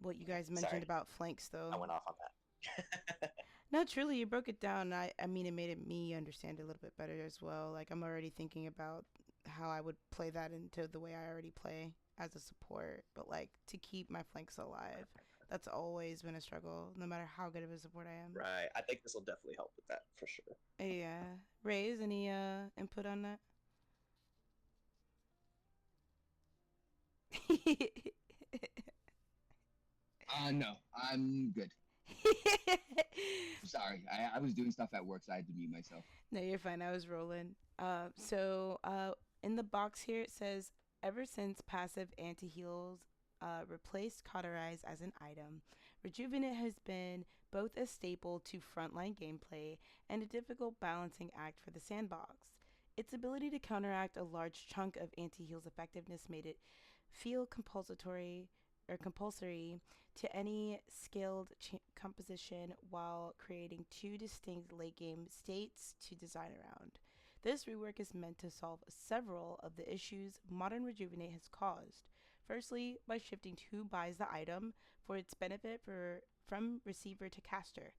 A: what you guys mentioned
C: Sorry.
A: about flanks though.
C: I went off on that.
A: No, truly, you broke it down. I mean, it made me understand it a little bit better as well. Like, I'm already thinking about how I would play that into the way I already play as a support. But, like, to keep my flanks alive, that's always been a struggle, no matter how good of a support I am.
D: Right. I think this will definitely help with that for sure.
A: Yeah. Raise, any input on that?
B: No, I'm good. Sorry, I was doing stuff at work, so I had to mute myself.
A: No, you're fine. I was rolling. In the box here it says, ever since passive anti-heals replaced Cauterize as an item, Rejuvenate has been both a staple to frontline gameplay and a difficult balancing act for the sandbox. Its ability to counteract a large chunk of anti-heal's effectiveness made it feel compulsory to any scaled composition while creating two distinct late game states to design around. This rework is meant to solve several of the issues modern Rejuvenate has caused. Firstly, by shifting who buys the item for its benefit from receiver to caster.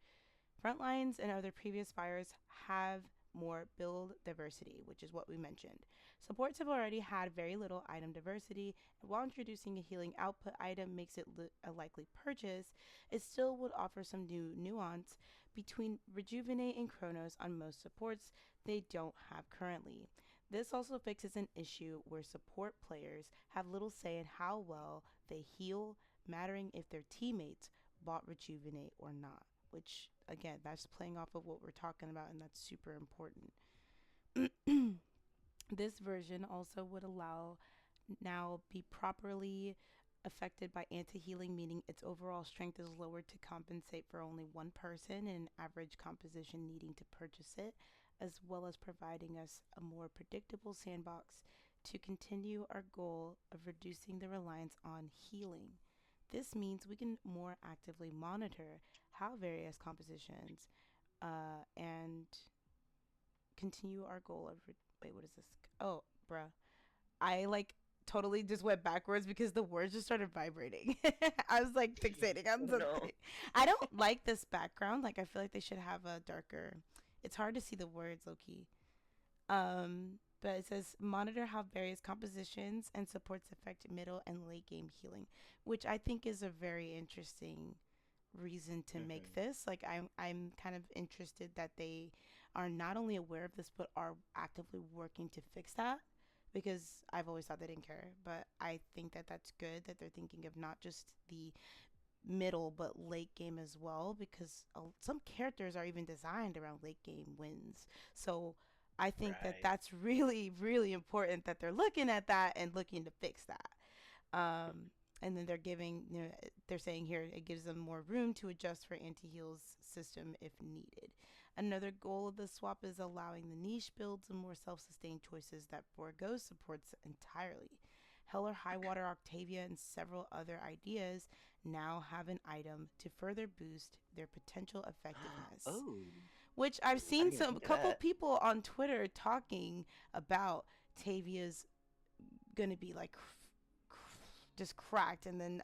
A: Frontlines and other previous buyers have more build diversity, which is what we mentioned. Supports have already had very little item diversity, and while introducing a healing output item makes it a likely purchase, it still would offer some new nuance between Rejuvenate and Chronos on most supports they don't have currently. This also fixes an issue where support players have little say in how well they heal, mattering if their teammates bought Rejuvenate or not, which again, that's playing off of what we're talking about, and that's super important. This version also would allow now be properly affected by anti-healing, meaning its overall strength is lowered to compensate for only one person in an average composition needing to purchase it, as well as providing us a more predictable sandbox to continue our goal of reducing the reliance on healing. This means we can more actively monitor how various compositions and continue our goal of wait, what is this? Oh, bruh, I like totally just went backwards because the words just started vibrating. I was like fixating on something.
C: No.
A: I don't like this background. Like, I feel like they should have a darker. It's hard to see the words, low key. But it says monitor how various compositions and supports affect middle and late game healing, which I think is a very interesting reason to make this. Like, I'm kind of interested that they are not only aware of this but are actively working to fix that, because I've always thought they didn't care. But I think that that's good that they're thinking of not just the middle but late game as well, because some characters are even designed around late game wins. So I think that
D: Right.
A: that's really, really important that they're looking at that and looking to fix that. And then they're giving, they're saying here it gives them more room to adjust for anti-heals system if needed. Another goal of the swap is allowing the niche builds and more self-sustained choices that forego supports entirely. Hell or High Water Octavia and several other ideas now have an item to further boost their potential effectiveness.
C: Oh.
A: Which I've seen
C: didn't
A: some
C: think of
A: couple
C: that.
A: people on Twitter talking about Tavia's gonna be like just cracked, and then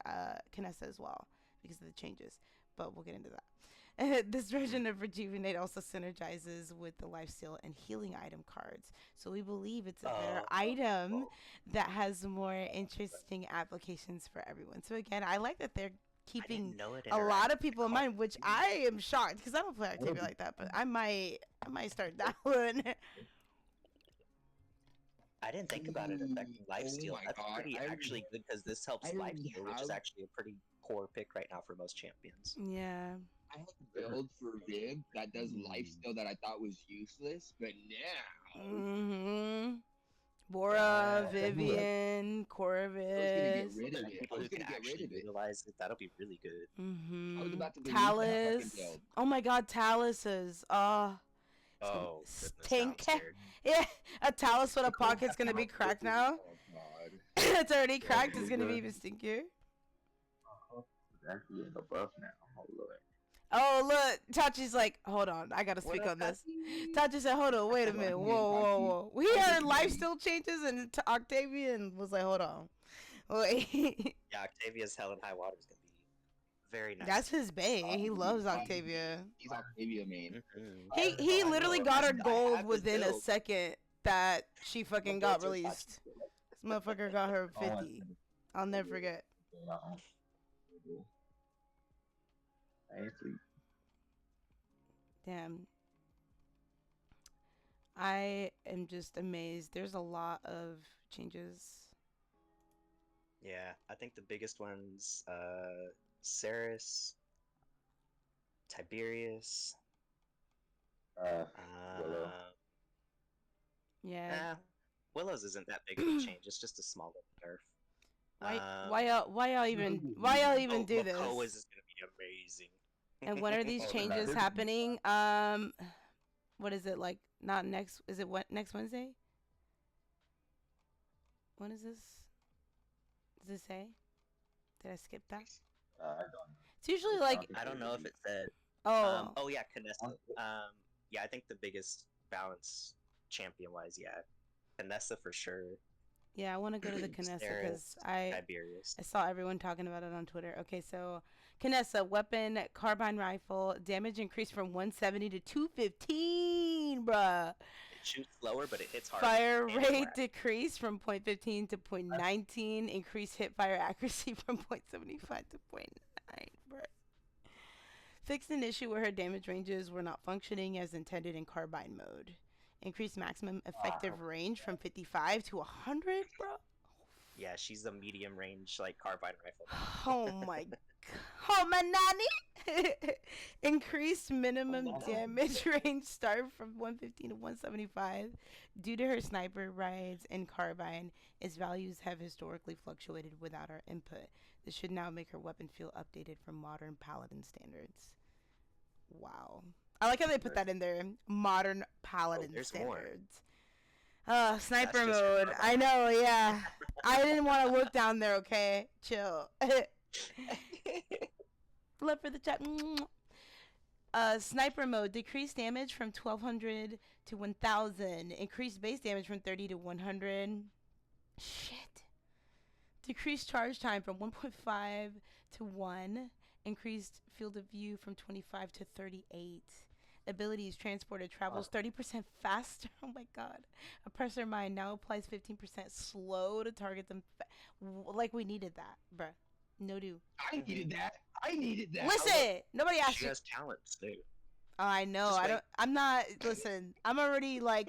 A: Kinessa as well because of the changes. But we'll get into that. This version of Rejuvenate also synergizes with the lifesteal and healing item cards, so we believe it's a better item that has more interesting applications for everyone. So again, I like that they're keeping
C: know it
A: a lot
C: interacts
A: of people in
C: with
A: mind, which I am shocked because I don't play Octavia like that, but I might start that one.
C: I didn't think about it affecting lifesteal.
B: my
C: That's
B: God,
C: pretty actually good because this helps
B: I already
C: lifesteal, which is
B: have-
C: actually a pretty poor pick right now for most champions.
A: Yeah.
B: I had a build for Viv that does lifesteal that I thought was useless, but now
A: Mm-hmm. Bora,
D: Yeah.
A: Vivian,
B: I was
A: Corvus.
B: gonna get rid of
C: For
B: it. I
C: people
B: was
C: who can
B: gonna get rid
C: actually
B: of it.
C: utilize it, that'll be really good.
B: I was
A: Mm-hmm.
B: about to delete that
A: Talus.
B: fucking build.
A: Oh my God, Talus is
D: Oh, goodness,
A: stink.
D: now I'm scared.
A: Yeah, a Talus with a pocket's gonna be cracked now.
B: Oh God.
A: It's already cracked. It's gonna be even stinkier.
E: It's actually in the buff now. Hold on.
A: Oh look, Tachi's like, hold on, I gotta speak on this. Tachi said, hold on, wait a minute, whoa. We heard lifesteal changes and Octavian was like, hold on, wait.
C: Yeah, Octavia's Hell and High Water is gonna be Very nice.
A: That's his bae. He loves Octavia.
B: He's Octavia main.
C: Mhm.
A: He
C: I
A: literally
C: know,
A: got her
C: I
A: gold
C: have his
A: within a
C: build.
A: second that she fucking got released. This motherfucker got her
E: I want
A: 50. I'll never forget.
E: I ain't sleep.
A: Damn. I am just amazed. There's a lot of changes.
C: Yeah, I think the biggest ones, Ceres, Tiberius,
E: Willow.
A: Yeah.
C: Willow's isn't that big of a change. It's just a small little nerf.
A: Why y'all even do this?
C: Makoa's is gonna be amazing.
A: And when are these
E: Oh,
A: changes
E: that's-
A: happening? What is it like? Not next. Is it what next Wednesday? When is this? Does it say? Did I skip that?
E: I don't know.
A: It's usually like
C: I don't know if it said.
A: oh
C: Yeah, Canessa. Yeah, I think the biggest balance champion wise, yeah, Canessa for sure.
A: yeah. I want to go to the Canessa because
C: Ceres,
A: I
C: Tiberius.
A: saw everyone talking about it on Twitter. Okay, so Canessa weapon carbine rifle damage increased from 170 to 215, bruh.
C: It shoots slower, but it hits hard.
A: Fire
C: and it's
A: rate
C: more
A: decreased from 0.15 to 0.19. Increased hip fire accuracy from 0.75 to 0.9, bruh. Fixed an issue where her damage ranges were not functioning as intended in carbine mode. Increased maximum effective range from 55 to 100, bro.
C: Yeah, she's a medium range like carbine rifle.
A: Oh my god. Oh my nanny. Increased minimum damage range start from 115 to 175. Due to her sniper rides and carbine, its values have historically fluctuated without our input. This should now make her weapon feel updated for modern paladin standards. Wow. I like how they put that in there. Modern paladin
C: there's more.
A: standards. Sniper
C: That's just her
A: mode.
C: carbine.
A: I know, yeah. I didn't want to look down there, okay? Chill. Love for the chat. Sniper mode. Decreased damage from 1200 to 1000. Increased base damage from 30 to 100. Shit. Decreased charge time from 1.5 to 1. Increased field of view from 25 to 38. Abilities transported travels 30% faster. Oh my god. Oppressor mine now applies 15% slow to target them. Like we needed that, bruh. No do.
B: I needed that. I needed that.
A: Listen, nobody asked
C: She
A: you.
C: has talents too.
A: Oh, I know.
C: Just
A: I
C: wait.
A: don't. I'm not. Listen, I'm already like.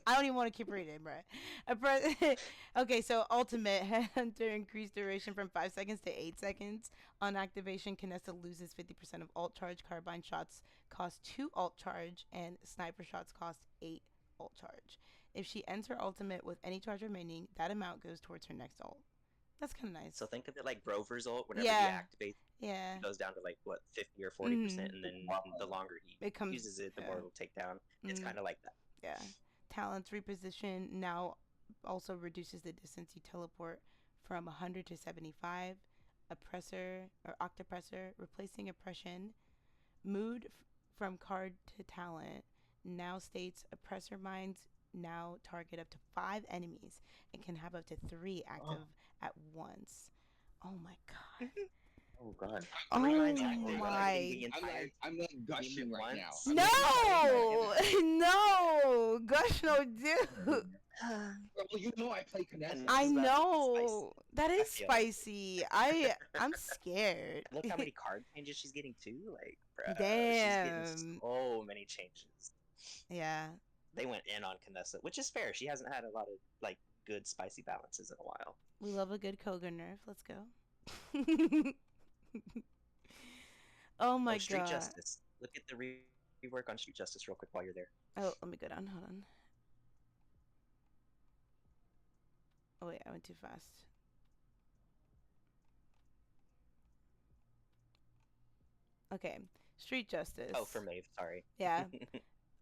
A: I don't even want to keep reading, bruh. Okay, so ultimate hunter increased duration from 5 seconds to 8 seconds. On activation, Canessa loses 50% of alt charge. Carbine shots cost 2 alt charge, and sniper shots cost 8 alt charge. If she ends her ultimate with any charge remaining, that amount goes towards her next ult. That's kind of nice.
C: So think of it like Grover's ult. Whenever
A: Yeah.
C: he activates,
A: Yeah.
C: it goes down to like what 50 or 40%, and then the longer he
A: It comes-
C: uses it, the
A: yeah.
C: more it'll take down. It's
A: Mhm.
C: kind of like that.
A: Yeah. Talents reposition now also reduces the distance you teleport from 100 to 75. Oppressor or Octopressor replacing oppression. Mood from card to talent now states oppressor mines now target up to 5 enemies and can have up to 3 active at once. Oh my god.
E: Oh god.
A: Oh
C: Mine's active, but I think
A: my.
C: the entire
B: I'm like gushing right now.
C: once.
B: I'm
A: No! No! Gush no dude.
B: Well, you know I play Canessa.
A: I
C: That's
A: know. That is
C: I feel like-
A: spicy. I'm scared.
C: Look how many card changes she's getting too. Like, bruh, she's
A: Damn.
C: getting so many changes.
A: Yeah.
C: They went in on Canessa, which is fair. She hasn't had a lot of like good spicy balances in a while.
A: We love a good Koga nerf. Let's go. Oh my
C: Street
A: god.
C: Justice. Look at the rework on Street Justice real quick while you're there.
A: Oh, let me go down. Hold on. Oh wait, I went too fast. Okay. Street Justice.
C: Oh, for Maeve, sorry.
A: Yeah.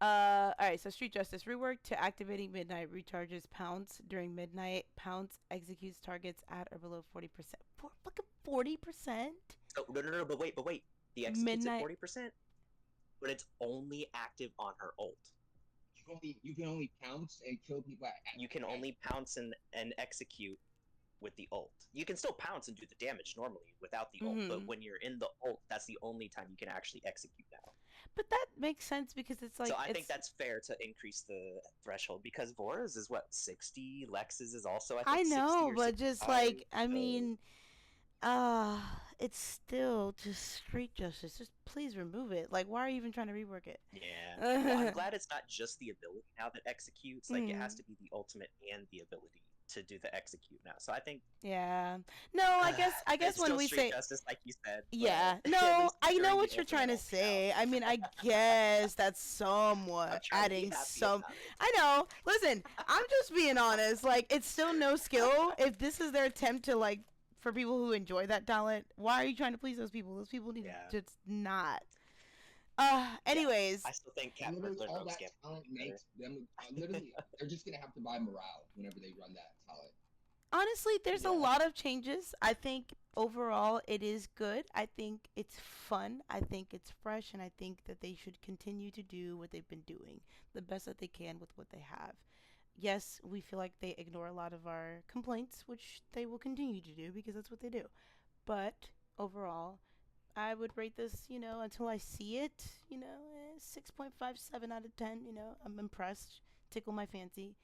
A: Alright, so Street Justice rework to activating Midnight recharges Pounce during midnight. Pounce executes targets at or below 40%. Fucking 40%?
C: Oh, no, but wait. The executes
A: Midnight-
C: at 40%, but it's only active on her ult.
B: You can only pounce and kill people at
C: You can only pounce and execute with the ult. You can still pounce and do the damage normally without the ult, but when you're in the ult, that's the only time you can actually execute now.
A: But that makes sense because it's like.
C: So I think that's fair to increase the threshold because Vora's is what 60, Lex's is also I think
A: I know,
C: 60 or
A: but just
C: 65,
A: like I
C: so-
A: mean, it's still just street justice. Just please remove it. Like, why are you even trying to rework it?
C: Yeah. Well, I'm glad it's not just the ability now that executes. Like, it has to be the ultimate and the ability to do the execute now. So I think.
A: Yeah. No, I guess
C: it's
A: when
C: still
A: we
C: street
A: say.
C: justice, like you said.
A: Yeah.
C: but at
A: No,
C: least
A: I know
C: during
A: what
C: the
A: you're trying to
C: ultimate
A: say.
C: ulti
A: I mean, I guess that's somewhat
C: I'm trying to be
A: adding
C: happy
A: some.
C: about it.
A: I know. Listen, I'm just being honest. Like, it's still no skill. If this is their attempt to like. For people who enjoy that talent, why are you trying to please those people? Those people need to just not. Anyways.
C: Yeah, I still think Cat
B: Literally, all
C: Rogue's
B: that
C: game
B: talent
C: better.
B: makes them literally. They're just gonna have to buy morale whenever they run that talent.
A: Honestly, there's a
C: Yeah.
A: lot of changes. I think overall it is good. I think it's fun. I think it's fresh, and I think that they should continue to do what they've been doing the best that they can with what they have. Yes, we feel like they ignore a lot of our complaints, which they will continue to do because that's what they do. But overall, I would rate this, until I see it, 6.57 out of 10. I'm impressed. Tickle my fancy.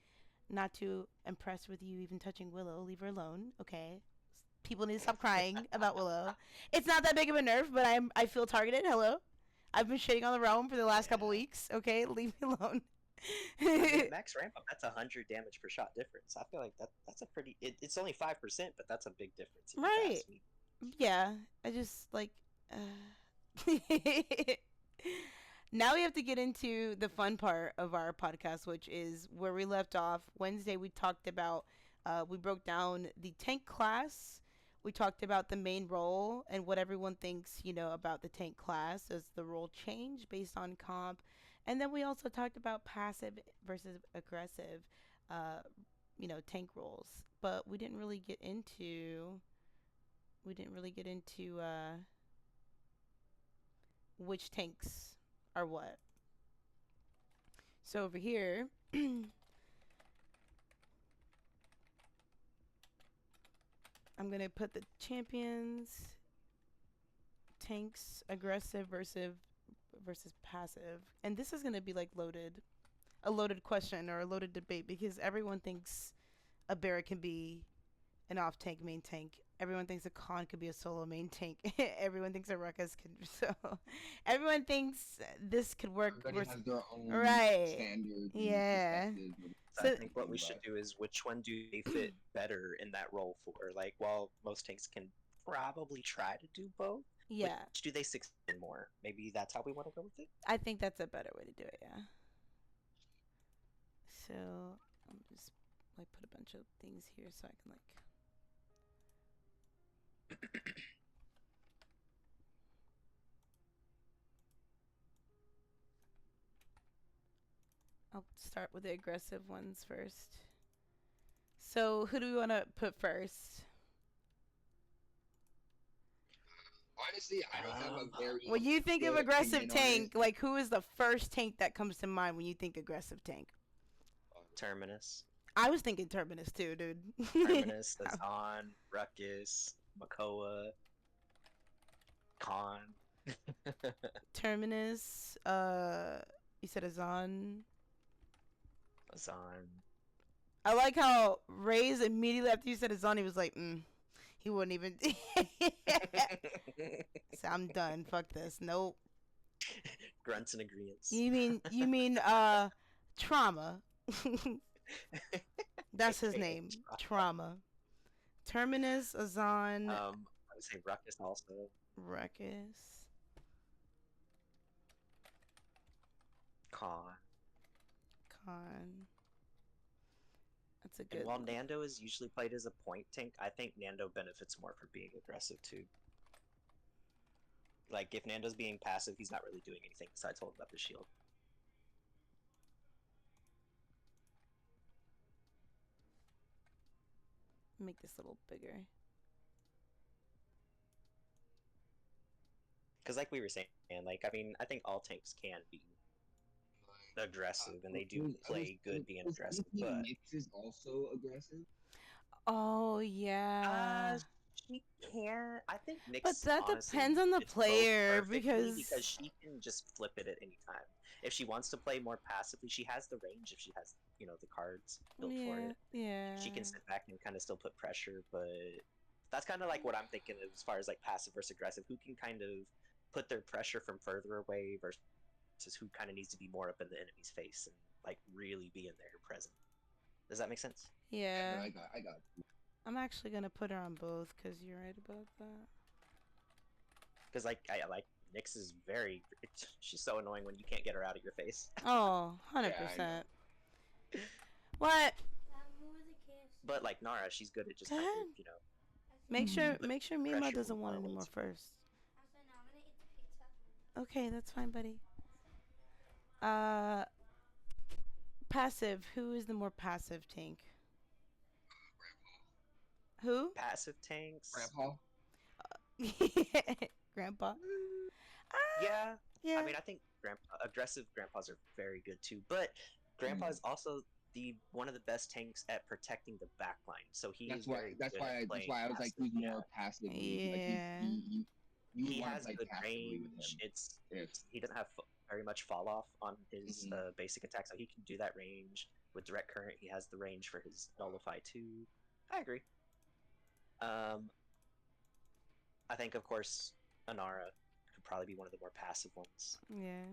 A: Not too impressed with you even touching Willow. Leave her alone, okay? People need to stop crying about Willow. It's not that big of a nerf, but I feel targeted. Hello? I've been shitting on the realm for the last couple weeks, okay? Leave me alone.
C: I mean, max ramp up, that's 100 damage per shot difference. I feel like that's a pretty. It's only 5%, but that's a big difference. If you
A: Right.
C: ask me.
A: Yeah, I just like. Now we have to get into the fun part of our podcast, which is where we left off. Wednesday, we talked about, we broke down the tank class. We talked about the main role and what everyone thinks, about the tank class. Does the role change based on comp? And then we also talked about passive versus aggressive, tank roles. But we didn't really get into. Which tanks are what. So over here, I'm going to put the champions, tanks, aggressive versus passive. And this is going to be like a loaded question or a loaded debate because everyone thinks a Barret can be an off tank main tank. Everyone thinks a Khan could be a solo main tank. Everyone thinks a Ruckus could. So everyone thinks this could work.
B: Everybody has their own standards.
A: Yeah.
C: So I think what we should do is which one do they fit better in that role for? Like, while most tanks can probably try to do both,
A: yeah.
C: Which do they succeed in more? Maybe that's how we want to go with it.
A: I think that's a better way to do it. Yeah. So I'm just like put a bunch of things here so I can like. I'll start with the aggressive ones first. So who do we want to put first?
B: Honestly, I don't have a very.
A: When you think of
B: good
A: aggressive
B: opinion on
A: tank, like who is the first tank that comes to mind when you think aggressive tank?
C: Terminus.
A: I was thinking Terminus too, dude.
C: Terminus, Azan, Ruckus, Makoa, Khan.
A: Terminus, you said Azan.
C: Azan.
A: I like how Ray's immediately after you said Azan, he was like, he wouldn't even. So I'm done. Fuck this. Nope.
C: Grunts and agreements.
A: You mean Trauma. That's his name. Trauma. Terminus, Azan.
C: I would say Ruckus also.
A: Ruckus.
C: Khan.
A: That's a good
C: And while
A: one.
C: Nando is usually played as a point tank, I think Nando benefits more for being aggressive too. Like, if Nando's being passive, he's not really doing anything besides holding up the shield.
A: Make this a little bigger.
C: Because like we were saying, like, I mean, I think all tanks can be aggressive, and they do play good being aggressive, but...
B: Nyx is also aggressive?
A: Oh yeah.
C: She can't. I think
A: But
C: Nyx
A: that
C: honestly
A: depends on the
C: fits both
A: player
C: perfectly
A: because
C: because she can just flip it at any time. If she wants to play more passively, she has the range if she has, the cards built for
A: yeah,
C: it.
A: yeah.
C: She can sit back and kind of still put pressure, but that's kind of like what I'm thinking of as far as like passive versus aggressive. Who can kind of put their pressure from further away versus who kind of needs to be more up in the enemy's face and like really be in there present. Does that make sense?
A: Yeah.
B: I got.
A: I'm actually gonna put her on both because you're right about that.
C: Because like I like Nyx is she's so annoying when you can't get her out of your face.
A: Oh, 100%. What?
C: But like Nara, she's good at just kind
A: Good.
C: of
A: Make sure
C: pressure
A: Mima
C: from
A: doesn't want
C: far
A: any
C: away.
A: more first. Okay, that's fine, buddy. Passive. Who is the more passive tank? Who?
C: Passive tanks.
B: Grandpa.
A: Grandpa.
C: Yeah.
A: Yeah.
C: I mean, I think aggressive grandpas are very good too, but grandpa is also one of the best tanks at protecting the back line. So he is very good at playing
B: I was like,
C: passive,
B: who's more passively? Like
A: Yeah.
B: you would
C: He
B: want to
C: has
B: play
C: good
B: passively with
C: range.
B: him. Yes.
C: He doesn't have very much fall off on his
B: Mhm.
C: basic attack, so he can do that range with direct current. He has the range for his nullify too. I agree. I think of course Anara could probably be one of the more passive ones.
A: Yeah.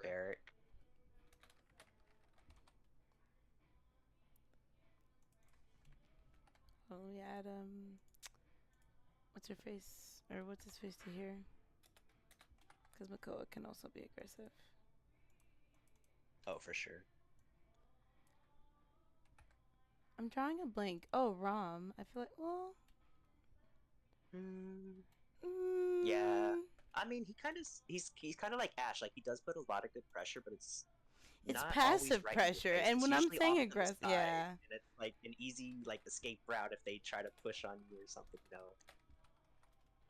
C: Barrick.
A: Oh, we add what's her face or what's his face to here? Because Makoa can also be aggressive.
C: Oh, for sure.
A: I'm drawing a blank. Oh, Rom. I feel like
C: Yeah. I mean, he's kind of like Ash. Like he does put a lot of good pressure, but it's not always
A: passive
C: right in your
A: pressure.
C: face.
A: And
C: It's
A: when I'm
C: usually
A: saying
C: off to the
A: aggressive,
C: side,
A: yeah.
C: and it's like an easy like escape route if they try to push on you or something.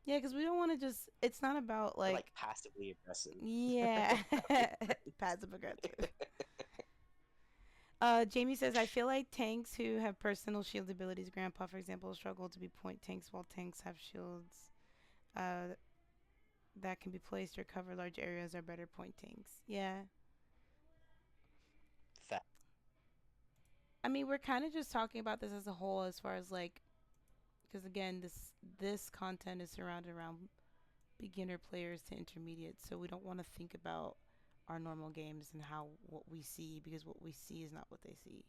A: Yeah, because we don't want to just. It's not about
C: Or,
A: like.
C: passively aggressive.
A: Yeah. Passive aggressive. Jamie says, I feel like tanks who have personal shield abilities, Grandpa, for example, struggle to be point tanks, while tanks have shields that can be placed or cover large areas are better point tanks. Yeah.
C: Fact.
A: I mean, we're kind of just talking about this as a whole as far as like, because again, this content is surrounded around beginner players to intermediate, so we don't want to think about our normal games and what we see, because what we see is not what they see.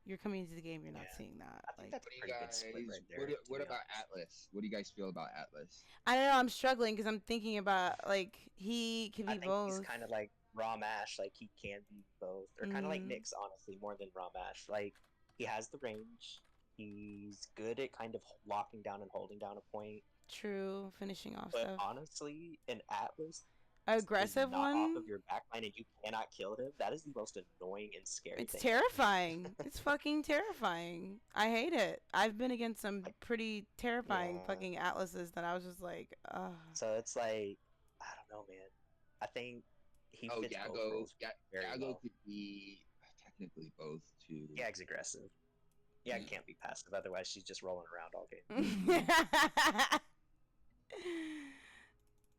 A: You're coming into the game, you're not seeing that.
C: I think that's a pretty good split right there.
B: What about Atlas? What do you guys feel about Atlas?
A: I don't know. I'm struggling because I'm thinking about like he could be
C: I think
A: both.
C: he's kind of like Raw Mash. Like he can be both, or kind of like Nyx, honestly, more than Raw Mash. Like he has the range. He's good at kind of locking down and holding down a point.
A: True, finishing off
C: but
A: stuff.
C: Honestly, an Atlas
A: aggressive
C: is not
A: one
C: off of your backline and you cannot kill him. That is the most annoying and scary
A: it's
C: thing.
A: terrifying. It's fucking terrifying. I hate it. I've been against some pretty terrifying fucking Atlases that I was just like, ugh.
C: So it's like, I don't know, man. I think he fits both roles very well.
B: Yago could be technically both too.
C: Yag's aggressive. Yag can't be passive, otherwise she's just rolling around all game.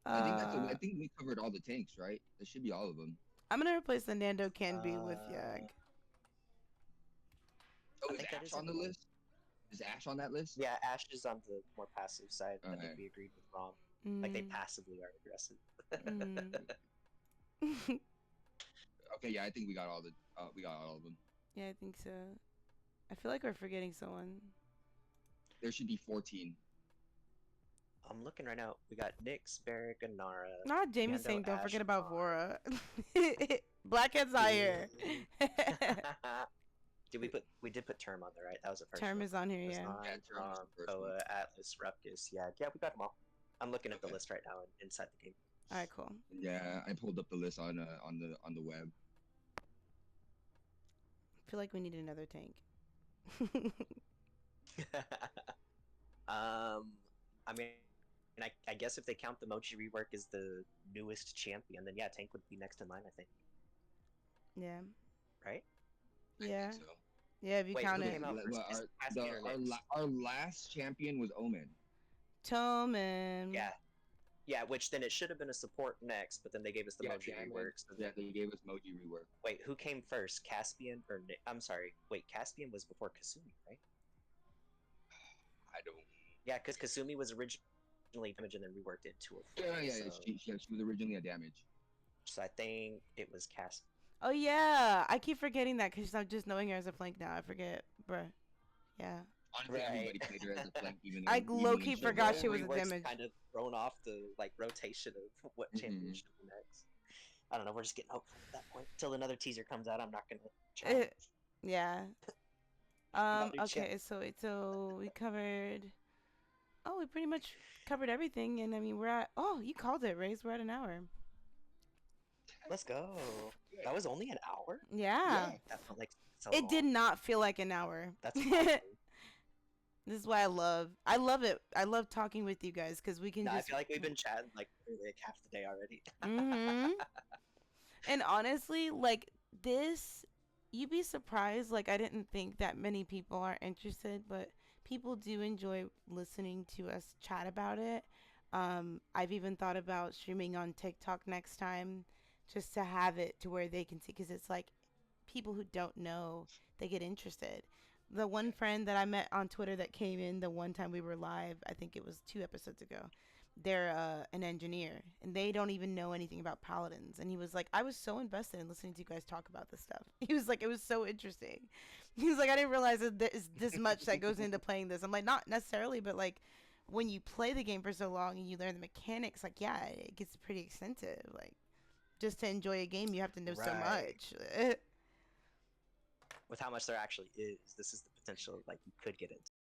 B: I think we covered all the tanks, right? That should be all of them.
A: I'm gonna replace the Nando can be with Yag.
B: Oh, is Ash on the list? Is Ash on that list?
C: Yeah, Ash is on the more passive side.
B: Okay.
C: I think we agreed with Rom. Like they passively are aggressive.
B: Okay, yeah, I think we got all of them.
A: Yeah, I think so. I feel like we're forgetting someone.
B: There should be 14.
C: I'm looking right now. We got Nyx, Barrick, and Nara.
A: Not Jamie saying don't forget about Vora. Blackhead's not here.
C: We did put Term on there, right? That was the first
A: Term
C: one.
A: is on here, yeah.
B: Term is the first one.
C: Atlas, Ruckus. Yeah, we got them all. I'm looking at the list right now inside the game.
A: All right, cool.
B: Yeah, I pulled up the list on the web.
A: I feel like we need another tank.
C: I mean, I guess if they count the Mochi rework as the newest champion, then yeah, tank would be next in line, I think.
A: Yeah.
C: right?
A: Yeah.
B: I think so.
A: Yeah, if you
C: Wait,
A: count
C: who
A: it.
C: came out first?
B: Well,
C: Caspian or Nyx?
B: our last champion was Omen.
A: Toman.
C: Yeah. Yeah, which then it should have been a support next, but then they gave us the Moji
B: Diamond.
C: reworks. And
B: Yeah,
C: then,
B: they gave us Moji rework.
C: wait, who came first? Caspian or I'm sorry. Wait, Caspian was before Kasumi, right?
B: I don't.
C: Yeah, because Kasumi was originally damage and then reworked into a flame.
B: Yeah.
C: So,
B: She was originally a damage.
C: so I think it was Caspian.
A: Oh yeah, I keep forgetting that because I'm just knowing her as a flank now. I forget, bruh. Yeah.
B: Honestly,
C: Right.
B: everybody played her as a flank, even
A: I
B: even
A: low-key
B: when
A: forgot
B: was
A: she was a
B: damage.
C: Reworks
A: damage.
C: kind of thrown off the like rotation of what champion
B: Mhm.
C: should be next. I don't know. We're just getting hopeful at that point. Till another teaser comes out, I'm not gonna try.
A: Yeah.
C: Bobby
A: Okay. So we covered. Oh, we pretty much covered everything, and I mean we're at. Oh, you called it, Raze. We're at an hour.
C: Let's go. That was only an hour.
A: Yeah.
C: That felt like so
A: It did
C: long.
A: not feel like an hour.
C: That's awesome.
A: This is why I love it. I love talking with you guys because we can
C: No, I
A: just.
C: feel like we've been chatting like half the day already.
A: Mm-hmm. And honestly, like this, you'd be surprised. Like I didn't think that many people are interested, but people do enjoy listening to us chat about it. I've even thought about streaming on TikTok next time, just to have it to where they can see, because it's like people who don't know, they get interested. The one friend that I met on Twitter that came in the one time we were live, I think it was 2 episodes ago. They're an engineer and they don't even know anything about Paladins. And he was like, I was so invested in listening to you guys talk about this stuff. He was like, it was so interesting. He was like, I didn't realize that there's this much that goes into playing this. I'm like, not necessarily, but like when you play the game for so long and you learn the mechanics, like, yeah, it gets pretty extensive. Like, just to enjoy a game, you have to know so
C: Right.
A: much.
C: With how much there actually is, this is the potential like you could get into.